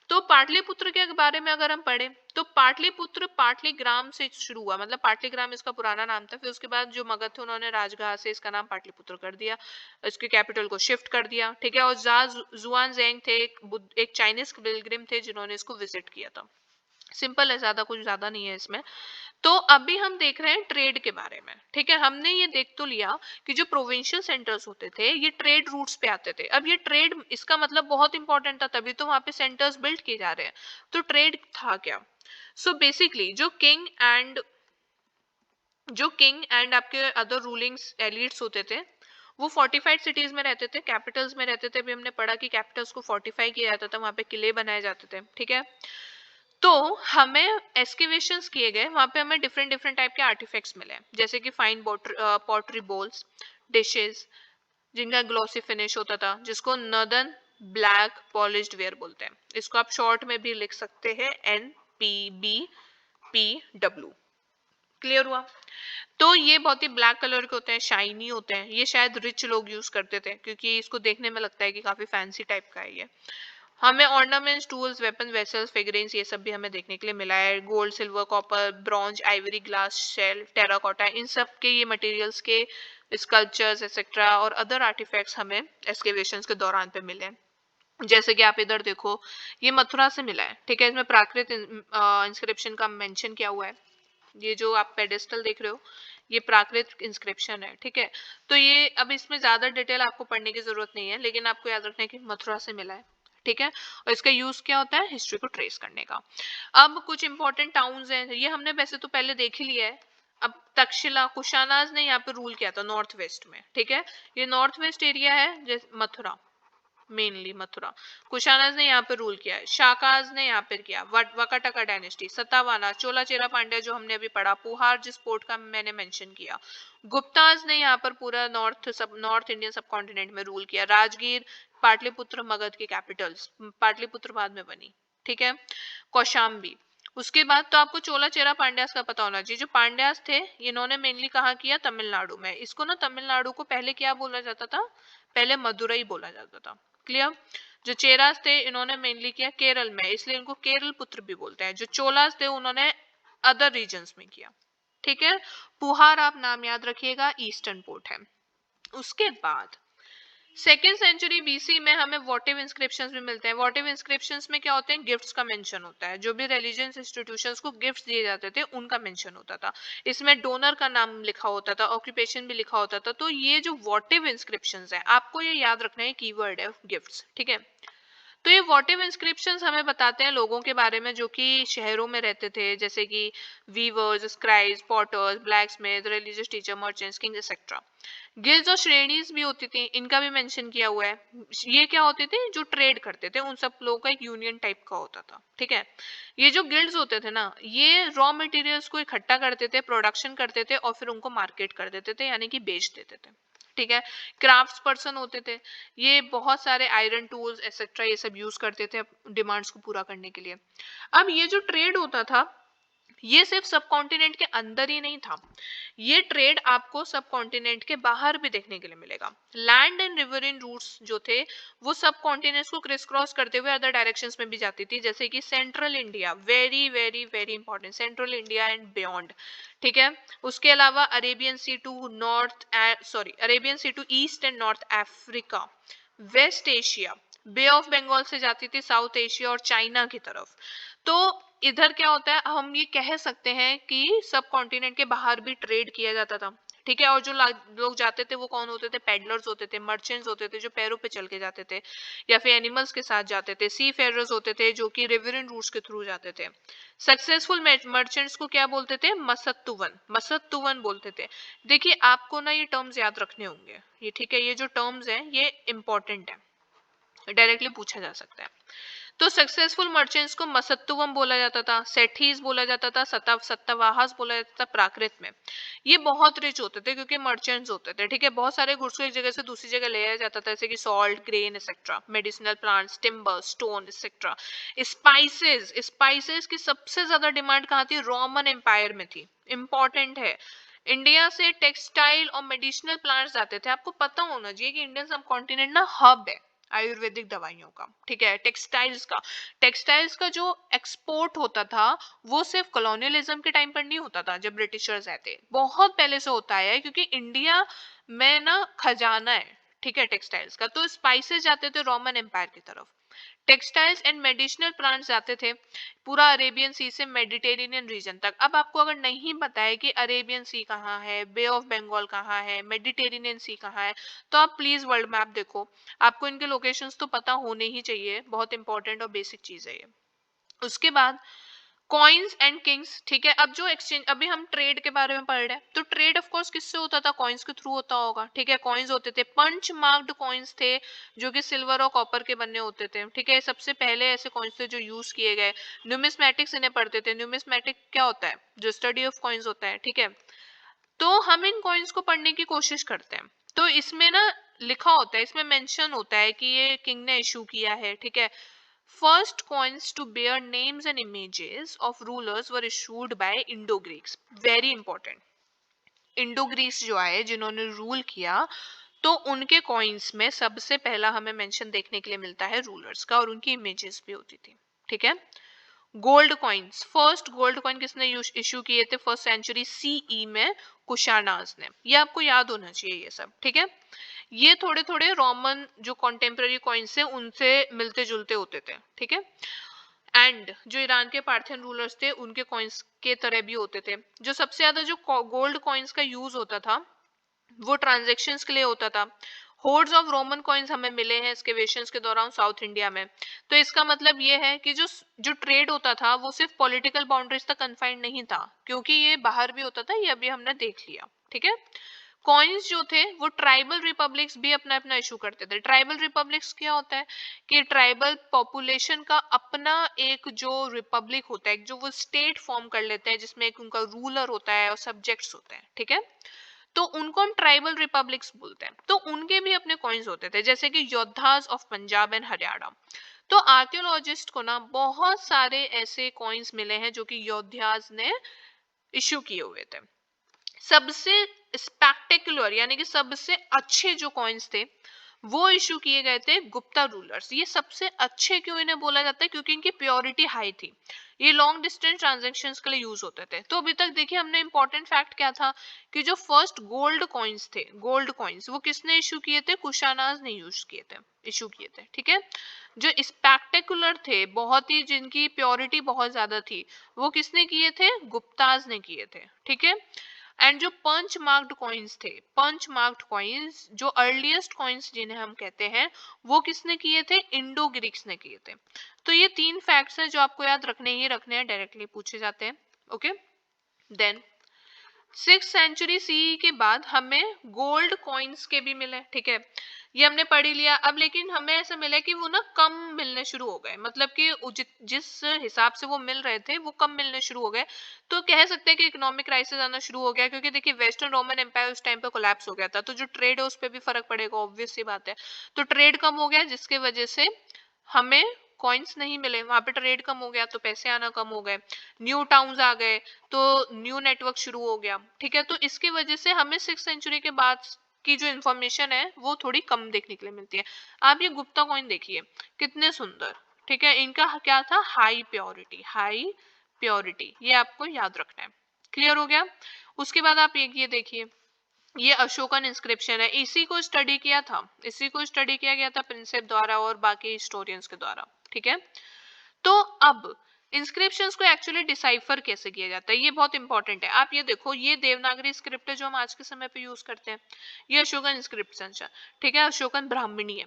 तो पाटलिपुत्र के बारे में अगर हम पढ़े तो पाटलिपुत्र पाटलिग्राम से शुरू हुआ, मतलब पाटलिग्राम इसका पुराना नाम था, फिर उसके बाद जो मगध थे उन्होंने राजगाह से इसका नाम पाटलिपुत्र कर दिया, इसके कैपिटल को शिफ्ट कर दिया, ठीक है। और जुआन जेंग थे, एक चाइनीज पिलग्रिम थे जिन्होंने इसको विजिट किया था। सिंपल है, ज्यादा कुछ ज्यादा नहीं है इसमें। तो अभी हम देख रहे हैं ट्रेड के बारे में, ठीक है। हमने ये देख तो लिया कि जो प्रोविंशियल सेंटर्स होते थे ये ट्रेड रूट्स पे आते थे। अब ये ट्रेड, इसका मतलब बहुत इंपॉर्टेंट था, तभी तो वहां पे सेंटर्स बिल्ड किए जा रहे हैं। तो ट्रेड था क्या? सो बेसिकली जो किंग एंड आपके अदर रूलिंग्स एलिट्स होते थे वो फोर्टिफाइड सिटीज में रहते थे, कैपिटल्स में रहते थे। अभी हमने पढ़ा कि कैपिटल्स को फोर्टिफाई किया जाता था, वहां पे किले बनाए जाते थे, ठीक है। तो हमें एस्केवेशंस किए गए, वहां पे हमें डिफरेंट डिफरेंट टाइप के आर्टिफैक्ट्स मिले, जैसे कि फाइन पॉटरी बोल्स, डिशेस जिनका ग्लॉसी फिनिश होता था, जिसको नर्दर्न ब्लैक पॉलिश्ड वेयर बोलते हैं इसको, आप शॉर्ट में भी लिख सकते हैं NPBPW। क्लियर हुआ? तो ये बहुत ही ब्लैक कलर के होते हैं, शाइनी होते हैं, ये शायद रिच लोग यूज करते थे क्योंकि इसको देखने में लगता है कि काफी फैंसी टाइप का है ये। हमें ornaments, tools, weapon, vessels, figurines ये सब भी हमें देखने के लिए मिला है। Gold, silver, copper, bronze, ivory, glass, shell, terracotta, इन सब के ये मटेरियल्स के स्कल्पचर्स एक्सेट्रा और अदर आर्टिफैक्ट्स हमें एक्सकेवेशंस के दौरान पे मिले। जैसे कि आप इधर देखो, ये मथुरा से मिला है, ठीक है, इसमें प्राकृत इंस्क्रिप्शन का मेंशन किया हुआ है। ये जो आप पेडेस्टल देख रहे हो ये प्राकृत इंस्क्रिप्शन है, ठीक है। तो ये अब इसमें ज्यादा डिटेल आपको पढ़ने की जरूरत नहीं है, लेकिन आपको याद रखना है कि मथुरा से मिला है, ठीक है। और इसका यूज क्या होता है, हिस्ट्री को ट्रेस करने का। अब कुछ इंपॉर्टेंट टाउन्स हैं, ये हमने वैसे तो पहले देख ही लिया है। अब तक्षशिला, कुशानाज ने यहाँ पे रूल किया था नॉर्थ वेस्ट में, ठीक है। ये नॉर्थ वेस्ट एरिया है, जैसे मथुरा, मेनली मथुरा। कुशानाज ने यहाँ पे रूल किया है, शाकाज ने यहाँ पे किया, वकाटका डायनेस्टी, सतावाना, चोला चेरा पांड्या जो हमने अभी पढ़ा, पुहार जिस पोर्ट का मैंने मेंशन किया, गुप्ताज ने यहाँ पर पूरा नॉर्थ इंडियन सब कॉन्टिनेंट में रूल किया, राजगीर, पाटलिपुत्र मगध की कैपिटल्स, पाटलिपुत्र बाद में बनी, ठीक है, कौशाम्बी। उसके बाद तो आपको चोला चेरा पांड्यास का पता होना चाहिए। जो पांड्यास थे इन्होंने मेनली कहाँ किया, तमिलनाडु में। इसको ना तमिलनाडु को पहले क्या बोला जाता था, पहले मदुरई बोला जाता था। क्लियर? जो चेरास थे इन्होंने मेनली किया केरल में, इसलिए इनको केरल पुत्र भी बोलते हैं। जो चोलास थे उन्होंने अदर रीजन्स में किया, ठीक है। पुहार आप नाम याद रखिएगा, ईस्टर्न पोर्ट है। उसके बाद सेकेंड सेंचुरी बीसी में हमें वोटिव इंस्क्रिप्शंस भी मिलते हैं। वोटिव इंस्क्रिप्शंस में क्या होते हैं, गिफ्ट्स का मेंशन होता है। जो भी रिलीजियस इंस्टीट्यूशंस को गिफ्ट्स दिए जाते थे उनका मेंशन होता था। इसमें डोनर का नाम लिखा होता था, ऑक्यूपेशन भी लिखा होता था। तो ये जो वोटिव इंस्क्रिप्शंस है, आपको ये याद रखना है, कीवर्ड है गिफ्ट्स, ठीक है। तो ये वोटिव इंस्क्रिप्शंस हमें बताते हैं लोगों के बारे में जो कि शहरों में रहते थे, जैसे कि weavers, scribes, potters, blacksmith, religious teacher, merchants, kings etcetera. Guilds और श्रेणीज भी होती थी, इनका भी मेंशन किया हुआ है। ये क्या होते थे, जो ट्रेड करते थे, उन सब लोगों का एक यूनियन टाइप का होता था, ठीक है। ये जो गिल्ड्स होते थे ना, ये रॉ मटेरियल्स को इकट्ठा करते थे, प्रोडक्शन करते थे और फिर उनको मार्केट कर देते थे, यानी कि बेच देते थे, ठीक है। क्राफ्ट्स पर्सन होते थे, ये बहुत सारे आयरन टूल्स एक्सेट्रा ये सब यूज करते थे डिमांड्स को पूरा करने के लिए। अब ये जो ट्रेड होता था, ये सिर्फ सब कॉन्टिनेंट के अंदर ही नहीं था, ये ट्रेड आपको सब कॉन्टिनेंट के बाहर भी देखने के लिए मिलेगा। लैंड एंड रिवरइन रूट्स जो थे वो सब कॉन्टिनेंट्स को क्रिस क्रॉस करते हुए अदर डायरेक्शंस में भी जाती थी, जैसे कि central India, very very very important, central India and beyond, ठीक है। उसके अलावा Arabian Sea to Arabian Sea to east and north Africa, west Asia, bay of Bengal से जाती थी साउथ एशिया और चाइना की तरफ। तो इधर क्या होता है, हम ये कह सकते हैं कि सब कॉन्टिनेंट के बाहर भी ट्रेड किया जाता था, ठीक है। और जो लोग जाते थे वो कौन होते थे, पेडलर्स होते थे, मर्चेंट्स होते थे जो पैरों पे चल के जाते थे या फिर एनिमल्स के साथ जाते थे, सी फेरर्स होते थे जो कि रिवरिन रूट्स के थ्रू जाते थे। सक्सेसफुल मर्चेंट्स को क्या बोलते थे, मसत्तुवन बोलते थे। देखिए आपको ना ये टर्म्स याद रखने होंगे, ये ठीक है, ये जो टर्म्स हैं ये इंपॉर्टेंट है, डायरेक्टली पूछा जा सकता है। तो सक्सेसफुल मर्चेंट्स को मसत्तुवम बोला जाता था, सेठीज बोला जाता था, सत्तवाहस बोला जाता था प्राकृत में। ये बहुत रिच होते थे क्योंकि मर्चेंट्स होते थे, ठीक है। बहुत सारे गुड्स को एक जगह से दूसरी जगह ले जाया जाता था, जैसे कि salt, grain etcetera, medicinal plants, timber, stone etcetera. Spices, spices की सबसे ज्यादा डिमांड कहाँ थी, रोमन एम्पायर में थी, इंपॉर्टेंट है। इंडिया से टेक्सटाइल और मेडिसिनल प्लांट्स आते थे। आपको पता होना चाहिए कि इंडियन सब कॉन्टिनेंट ना हब है आयुर्वेदिक दवाइयों का, ठीक है। टेक्सटाइल्स का जो एक्सपोर्ट होता था वो सिर्फ कॉलोनियलिज्म के टाइम पर नहीं होता था, जब ब्रिटिशर्स आए थे, बहुत पहले से होता है, क्योंकि इंडिया में ना खजाना है, ठीक है, टेक्सटाइल्स का। तो स्पाइसेस जाते थे रोमन एम्पायर की तरफ, टेक्सटाइल्स एंड मेडिसिनल प्लांट्स जाते थे पूरा अरेबियन सी से मेडिटेरेनियन रीजन तक। अब आपको अगर नहीं पता है कि अरेबियन सी कहाँ है, बे ऑफ बंगाल कहाँ है, मेडिटेरेनियन सी कहाँ है, तो आप प्लीज वर्ल्ड मैप देखो, आपको इनके लोकेशंस तो पता होने ही चाहिए, बहुत इंपॉर्टेंट और बेसिक चीज है ये। उसके बाद कॉइन्स एंड किंग्स, ठीक है। अब जो एक्सचेंज, अभी हम ट्रेड के बारे में पढ़ रहे हैं, तो ट्रेड ऑफ कोर्स किससे होता था, कॉइन्स के थ्रू होता होगा, ठीक है। कॉइन्स होते थे, पंच मार्क्ड कॉइन्स थे जो कि सिल्वर और कॉपर के बने होते थे, ठीक है। सबसे पहले ऐसे कॉइन्स थे जो यूज किए गए। न्यूमिस्मेटिक्स इन्हें पढ़ते थे। न्यूमिस्मेटिक क्या होता है, जो स्टडी ऑफ कॉइन्स होता है, ठीक है। तो हम इन कॉइन्स को पढ़ने की कोशिश करते हैं। तो इसमें ना लिखा होता है, इसमें मेंशन होता है कि ये किंग ने इशू किया है, ठीक है। First coins to bear names and images of rulers were issued by Indo Greeks. Very important, Indo Greeks जो आए जिन्होंने रूल किया, तो उनके कॉइन्स में सबसे पहला हमें मेंशन देखने के लिए मिलता है रूलर्स का, और उनकी इमेजेस भी होती थी, ठीक है। Gold coins, first gold coin किसने इशू किए थे? फर्स्ट सेंचुरी सीई में कुशानाज ने। ये आपको याद होना चाहिए ये सब, ठीक है। ये थोड़े थोड़े रोमन जो कॉन्टेम्पररी कॉइन्स है उनसे मिलते जुलते होते थे, ठीक है। एंड जो ईरान के पार्थियन रूलर्स थे उनके कॉइन्स के तरह भी होते थे। जो सबसे ज्यादा जो गोल्ड कॉइन्स का यूज होता था वो ट्रांजेक्शन्स के लिए होता था। होर्ड्स ऑफ रोमन कॉइन्स हमें मिले हैं एक्सकेवेशंस के दौरान साउथ इंडिया में। तो इसका मतलब ये है कि जो जो ट्रेड होता था वो सिर्फ पॉलिटिकल बाउंड्रीज तक कन्फाइंड नहीं था, क्योंकि ये बाहर भी होता था, ये अभी हमने देख लिया, ठीक है। कॉइन्स जो थे वो ट्राइबल रिपब्लिक्स भी अपना अपना इशू करते थे। ट्राइबल रिपब्लिक्स क्या होता है कि ट्राइबल पॉपुलेशन का अपना एक जो रिपब्लिक होता है, जो वो स्टेट फॉर्म कर लेते हैं जिसमें एक उनका रूलर होता है और सब्जेक्ट्स होते हैं, ठीक है। तो उनको हम ट्राइबल रिपब्लिक्स बोलते हैं। तो उनके भी अपने कॉइन्स होते थे, जैसे कि योद्धास ऑफ पंजाब एंड हरियाणा। तो आर्कियोलॉजिस्ट को ना बहुत सारे ऐसे कॉइन्स मिले हैं जो कि योद्धास ने इशू किए हुए थे। सबसे स्पेक्टेकुलर यानी कि सबसे अच्छे जो कॉइन्स थे वो इशू किए गए थे गुप्ता रूलर्स। ये सबसे अच्छे क्यों इन्हें बोला जाता है? क्योंकि इनकी प्योरिटी हाई थी। ये लॉन्ग डिस्टेंस ट्रांजैक्शंस के लिए यूज होते थे। तो अभी तक देखिए हमने इंपॉर्टेंट फैक्ट क्या था कि जो फर्स्ट गोल्ड कॉइन्स थे, गोल्ड कॉइन्स वो किसने इशू किए थे? कुशानाज ने यूज किए थे, इशू किए थे, ठीक है। जो स्पेक्टेकुलर थे, बहुत ही जिनकी प्योरिटी बहुत ज्यादा थी, वो किसने किए थे? गुप्ताज ने किए थे, ठीक है। एंड जो पंच मार्क्ड कॉइन्स थे, पंच मार्क्ड कॉइन्स जो अर्लीस्ट कॉइन्स जिन्हें हम कहते हैं, वो किसने किए थे? इंडो ग्रीक्स ने किए थे। तो ये तीन फैक्ट्स हैं जो आपको याद रखने ही रखने हैं, डायरेक्टली पूछे जाते हैं, okay. Then 6th century CE के बाद हमें गोल्ड कॉइन्स के भी मिले, ठीक है। ये हमने पढ़ ही लिया। अब लेकिन हमें ऐसा मिला कि वो ना कम मिलने शुरू हो गए, मतलब कि जिस हिसाब से वो मिल रहे थे वो कम मिलने शुरू हो गए। तो कह सकते हैं कि इकोनॉमिक क्राइसिस आना शुरू हो गया, क्योंकि देखिए वेस्टर्न रोमन एम्पायर उस टाइम पे कोलैप्स हो गया था, तो जो ट्रेड है उस पर भी फर्क पड़ेगा, ऑब्वियस सी बात है। तो ट्रेड कम हो गया जिसके वजह से हमें कॉइन्स नहीं मिले, वहां पे ट्रेड कम हो गया तो पैसे आना कम हो गए। न्यू टाउन्स आ गए तो न्यू नेटवर्क शुरू हो गया, ठीक है। तो इसकी वजह से हमें 6th सेंचुरी के बाद की जो इंफॉर्मेशन है वो थोड़ी कम देखने के लिए मिलती है। आप ये गुप्ता कॉइन देखिए कितने सुंदर, ठीक है। इनका क्या था? हाई प्योरिटी, हाई प्योरिटी, ये आपको याद रखना है। क्लियर हो गया? उसके बाद आप एक ये देखिए, ये अशोकन इंस्क्रिप्शन है। इसी को स्टडी किया था, इसी को स्टडी किया गया था प्रिंसेप द्वारा और बाकी हिस्टोरियंस के द्वारा, ठीक है। तो अब इंस्क्रिप्शंस को एक्चुअली डिसाइफर कैसे किया जाता है, ये बहुत इंपॉर्टेंट है। आप ये देखो, ये देवनागरी स्क्रिप्ट है जो हम आज के समय पे यूज करते हैं। ये अशोकन इंस्क्रिप्शन है, ठीक है, अशोकन ब्राह्मणी है।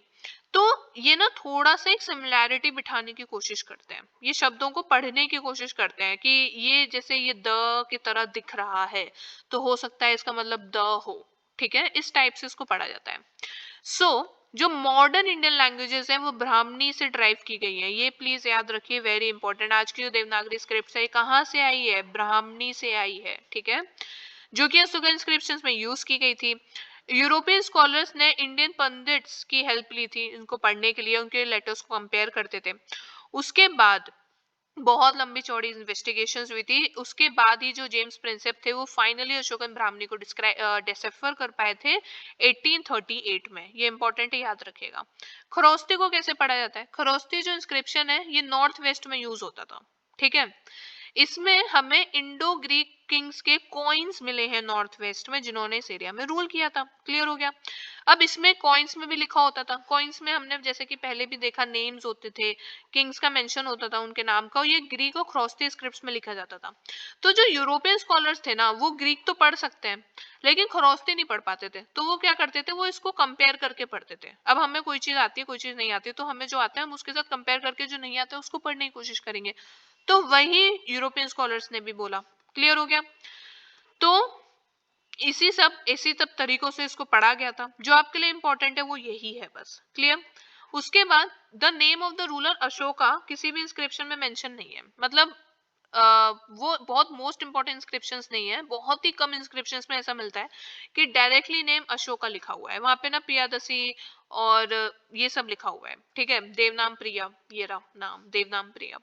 तो ये ना थोड़ा सा एक सिमिलैरिटी बिठाने की कोशिश करते हैं, ये शब्दों को पढ़ने की कोशिश करते हैं कि ये जैसे ये द की तरह दिख रहा है तो हो सकता है इसका मतलब द हो, ठीक है। इस टाइप से इसको पढ़ा जाता है। सो जो मॉडर्न इंडियन लैंग्वेजेस हैं वो ब्राह्मणी से ड्राइव की गई है, ये प्लीज याद रखिए, वेरी इंपॉर्टेंट। आज की जो देवनागरी स्क्रिप्ट है कहाँ से आई है? ब्राह्मणी से आई है, ठीक है, जो कि अशोक इंस्क्रिप्शंस में यूज की गई थी। यूरोपियन स्कॉलर्स ने इंडियन पंडित्स की हेल्प ली थी इनको पढ़ने के लिए, उनके लेटर्स को कंपेयर करते थे। उसके बाद बहुत लंबी चौड़ी इन्वेस्टिगेशंस हुई थी, उसके बाद ही जो जेम्स प्रिंसेप थे वो फाइनली अशोकन ब्राह्मणी को डिसेफर कर पाए थे 1838 में। ये इंपॉर्टेंट है, याद रखिएगा। खरोस्ती को कैसे पढ़ा जाता है? खरोस्ती जो इंस्क्रिप्शन है ये नॉर्थ वेस्ट में यूज होता था, ठीक है। इसमें हमें इंडो ग्रीक किंग्स के कॉइन्स मिले हैं नॉर्थ वेस्ट में जिन्होंने इस एरिया में रूल किया था। क्लियर हो गया? अब इसमें कॉइन्स में भी लिखा होता था, कॉइन्स में हमने जैसे कि पहले भी देखा नेम्स होते थे, किंग्स का मेंशन होता था उनके नाम का, और ये ग्रीक और ख्रोस्ती स्क्रिप्ट्स में लिखा जाता था। तो जो यूरोपियन स्कॉलर्स थे ना वो ग्रीक तो पढ़ सकते हैं लेकिन खरोस्ती नहीं पढ़ पाते थे, तो वो क्या करते थे? वो इसको कंपेयर करके पढ़ते थे। अब हमें कोई चीज आती है कोई चीज नहीं आती, तो हमें जो आता है हम उसके साथ कंपेयर करके जो नहीं आता है उसको पढ़ने की कोशिश करेंगे। तो वही यूरोपियन स्कॉलर्स ने भी बोला। क्लियर हो गया? तो इसी सब तरीकों से इसको पढ़ा गया था। जो आपके लिए इंपॉर्टेंट है वो यही है बस। क्लियर? उसके बाद the name of the ruler Ashoka किसी भी इंस्क्रिप्शन में मेंशन नहीं है, मतलब वो बहुत मोस्ट इंपॉर्टेंट इंस्क्रिप्शंस नहीं है, बहुत ही कम इंस्क्रिप्शंस में ऐसा मिलता है कि डायरेक्टली नेम अशोका लिखा हुआ है, वहां पे ना प्रियादसी और ये सब लिखा हुआ है, ठीक है, देवनाम प्रिया, ये रहा नाम देवनाम प्रिया।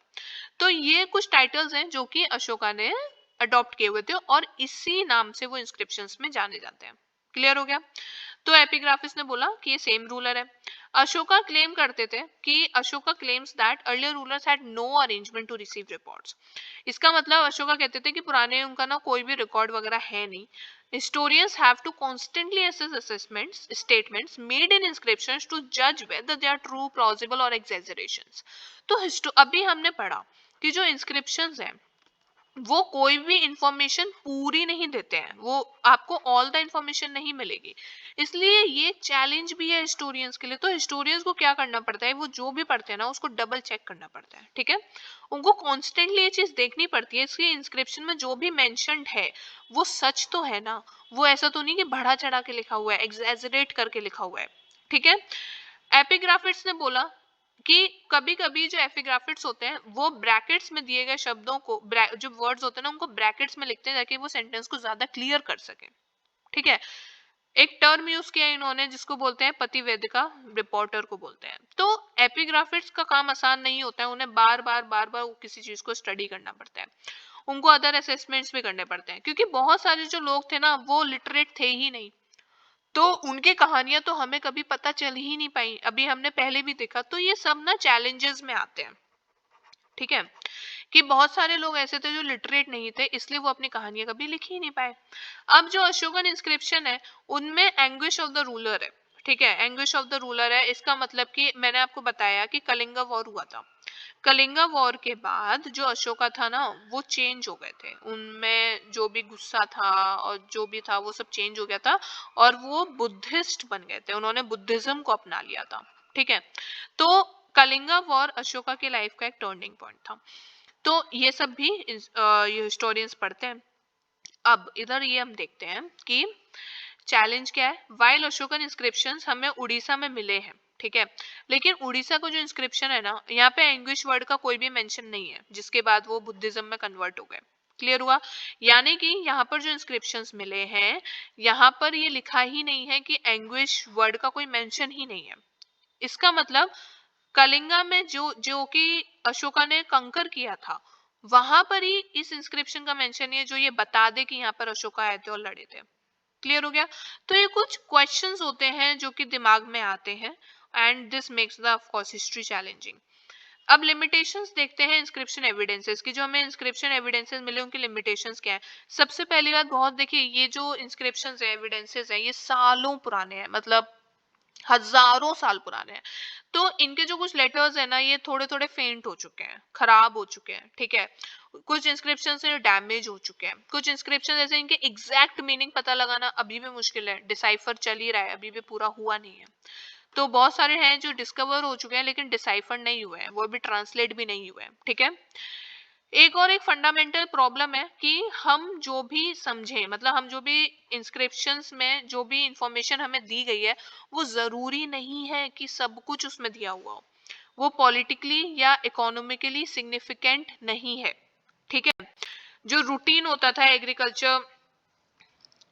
तो ये कुछ टाइटल्स हैं जो कि अशोका ने अडॉप्ट किए हुए थे और इसी नाम से वो इंस्क्रिप्शंस में जाने जाते हैं। क्लियर हो गया? तो एपिग्राफिस ने बोला कि ये सेम रूलर है। अशोका क्लेम करते थे कि Ashoka claims that earlier rulers had no arrangement to receive reports. इसका मतलब अशोका कहते थे कि पुराने उनका ना कोई भी रिकॉर्ड वगैरह है नहीं। Historians have to constantly assess assessments, statements made in inscriptions to judge whether they are true, plausible or exaggerations. तो अभी हमने पढ़ा कि जो inscriptions हैं वो कोई भी इंफॉर्मेशन पूरी नहीं देते हैं, वो आपको ऑल द इंफॉर्मेशन नहीं मिलेगी। इसलिए ये चैलेंज भी है हिस्टोरियंस के लिए। तो हिस्टोरियंस को क्या करना पड़ता है, वो जो भी पढ़ते हैं ना उसको डबल चेक करना पड़ता है, ठीक है, उनको कॉन्स्टेंटली ये चीज देखनी पड़ती है इसलिए इंस्क्रिप्शन में जो भी मेंशन्ड है वो सच तो है ना, वो ऐसा तो नहीं कि बढ़ा चढ़ा के लिखा हुआ है, एग्जैजरेट करके लिखा हुआ है, ठीक है। एपिग्राफिट्स ने बोला कि कभी कभी जो एपिग्राफिट्स होते हैं वो ब्रैकेट्स में दिए गए शब्दों को, जो वर्ड्स होते हैं ना उनको ब्रैकेट्स में लिखते हैं ताकि वो सेंटेंस को ज्यादा क्लियर कर सके, ठीक है। एक टर्म यूज किया इन्होंने जिसको बोलते हैं पतिवेदिका, रिपोर्टर को बोलते हैं। तो एपिग्राफिट्स का काम आसान नहीं होता है, उन्हें बार बार किसी चीज को स्टडी करना पड़ता है, उनको अदर असेसमेंट्स भी करने पड़ते हैं क्योंकि बहुत सारे जो लोग थे ना वो लिटरेट थे ही नहीं, तो उनकी कहानियां तो हमें कभी पता चल ही नहीं पाई, अभी हमने पहले भी देखा। तो ये सब ना चैलेंजेस में आते हैं, ठीक है, कि बहुत सारे लोग ऐसे थे जो लिटरेट नहीं थे इसलिए वो अपनी कहानियां कभी लिख ही नहीं पाए। अब जो अशोकन इंस्क्रिप्शन है उनमें एंग्विश ऑफ द रूलर है, ठीक है, एंग्विश ऑफ द रूलर है। इसका मतलब कि मैंने आपको बताया कि कलिंगा वॉर हुआ था, कलिंगा वॉर के बाद जो अशोका था ना वो चेंज हो गए थे, उनमें जो भी गुस्सा था और जो भी था वो सब चेंज हो गया था और वो बुद्धिस्ट बन गए थे, उन्होंने बुद्धिज्म को अपना लिया था, ठीक है। तो कलिंगा वॉर अशोका की लाइफ का एक टर्निंग पॉइंट था। तो ये सब भी ये हिस्टोरियंस पढ़ते हैं। अब इधर ये हम देखते हैं कि चैलेंज क्या है। वाइल अशोकन इंस्क्रिप्शंस हमें उड़ीसा में मिले हैं, ठीक है, लेकिन उड़ीसा को जो इंस्क्रिप्शन है ना यहाँ पे इंग्लिश वर्ड का कोई भी मेंशन नहीं है जिसके बाद वो बुद्धिज्म में कन्वर्ट हो गए। क्लियर हुआ? यानी कि यहाँ पर जो इंस्क्रिप्शंस मिले हैं यहाँ पर ये लिखा ही नहीं है कि इंग्लिश वर्ड का कोई मेंशन ही नहीं है। इसका मतलब कलिंगा में जो जो कि अशोका ने कंकर किया था वहां पर ही इस इंस्क्रिप्शन का मेंशन है जो ये बता दे कि यहाँ पर अशोका आए थे और लड़े थे। क्लियर हो गया? तो ये कुछ क्वेश्चंस होते हैं जो कि दिमाग में आते हैं and this makes the of course history challenging. अब लिमिटेशंस देखते हैं इंस्क्रिप्शन एविडेंसेस की, जो हमें इंस्क्रिप्शन एविडेंसेस मिले उनकी लिमिटेशंस क्या है। सबसे पहली बात बहुत देखिए, ये जो इंस्क्रिप्शंस है एविडेंसेस है ये सालों पुराने हैं, मतलब हजारों साल पुराने हैं। तो इनके जो कुछ लेटर्स है ना ये थोड़े थोड़े फेंट हो चुके हैं, खराब हो चुके हैं, ठीक है, कुछ इंस्क्रिप्शन से डैमेज हो चुके हैं, कुछ इंस्क्रिप्शन जैसे इनके एग्जैक्ट मीनिंग पता लगाना अभी भी मुश्किल है, डिसाइफर चल ही रहा है, अभी भी पूरा हुआ नहीं है। तो बहुत सारे हैं जो डिस्कवर हो चुके हैं लेकिन डिसाइफर नहीं हुए हैं, वो भी ट्रांसलेट भी नहीं हुए हैं, ठीक है। एक और एक फंडामेंटल प्रॉब्लम है कि हम जो भी समझें, मतलब हम जो भी इंस्क्रिप्शंस में जो भी इंफॉर्मेशन हमें दी गई है वो जरूरी नहीं है कि सब कुछ उसमें दिया हुआ हो, वो पॉलिटिकली या इकोनॉमिकली सिग्निफिकेंट नहीं है, ठीक है। जो रूटीन होता था एग्रीकल्चर,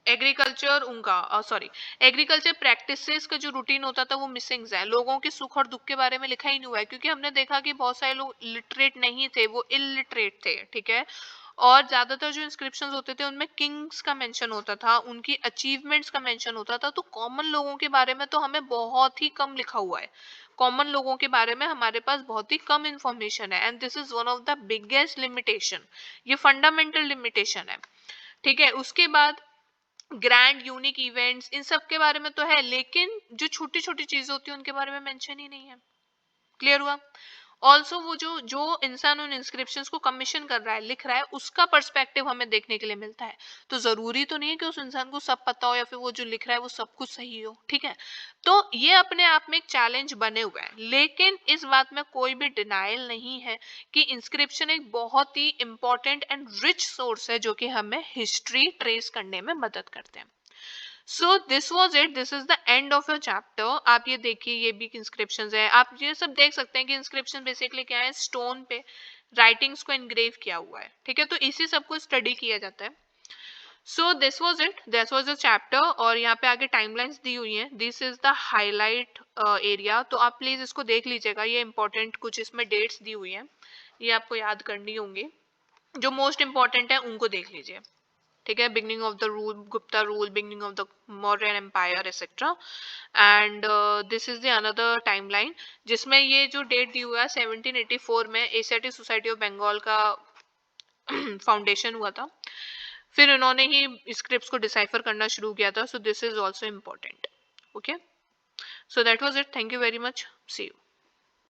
एग्रीकल्चर उनका सॉरी एग्रीकल्चर प्रैक्टिसेस का जो रूटीन होता था वो मिसिंग है, लोगों के सुख और दुख के बारे में लिखा ही नहीं हुआ है क्योंकि हमने देखा कि बहुत सारे लोग लिटरेट नहीं थे, वो इलिटरेट थे, ठीक है। और ज्यादातर जो इंस्क्रिप्शंस होते थे उनमें किंग्स का मेंशन होता था, उनकी अचीवमेंट्स का मेंशन होता था, तो कॉमन लोगों के बारे में तो हमें बहुत ही कम लिखा हुआ है, कॉमन लोगों के बारे में हमारे पास बहुत ही कम इंफॉर्मेशन है and this is one of the biggest limitation, ये फंडामेंटल लिमिटेशन है, ठीक है। उसके बाद ग्रैंड यूनिक इवेंट्स इन सब के बारे में तो है लेकिन जो छोटी छोटी चीजें होती है उनके बारे में मेंशन ही नहीं है। क्लियर हुआ? ऑल्सो वो जो जो इंसान उन इंस्क्रिप्शंस को कमीशन कर रहा है, लिख रहा है, उसका पर्सपेक्टिव हमें देखने के लिए मिलता है। तो जरूरी तो नहीं है कि उस इंसान को सब पता हो या फिर वो जो लिख रहा है वो सब कुछ सही हो, ठीक है। तो ये अपने आप में एक चैलेंज बने हुए हैं, लेकिन इस बात में कोई भी डिनाइल नहीं है कि इंस्क्रिप्शन एक बहुत ही इंपॉर्टेंट एंड रिच सोर्स है जो कि हमें हिस्ट्री ट्रेस करने में मदद करते हैं। So this was it, this is the end of your chapter. आप ये देखिए ये भी इंस्क्रिप्शन है, आप ये सब देख सकते हैं कि इंस्क्रिप्शन बेसिकली क्या है, स्टोन पे राइटिंग्स को एनग्रेव किया हुआ है, ठीक है, तो इसी सब को स्टडी किया जाता है। So this was it, this was the chapter, और यहाँ पे आगे टाइमलाइंस दी हुई है, this is the highlight area, तो आप प्लीज इसको देख लीजिएगा, ये इंपॉर्टेंट कुछ इसमें डेट्स दी हुई हैं, ये आपको याद करनी होंगी, जो मोस्ट इंपॉर्टेंट है उनको देख लीजिए, ठीक है, beginning of the rule, Gupta rule, beginning of the Mauryan empire etcetera. And this is the another timeline जिसमें ये जो डेट दी हुआ है 1784 में एशियाटिक सोसाइटी ऑफ बंगाल का फाउंडेशन हुआ था, फिर इन्होंने ही स्क्रिप्ट्स को डिसाइफर करना शुरू किया था, so this is also important. Okay, so that was it, thank you very much, see you.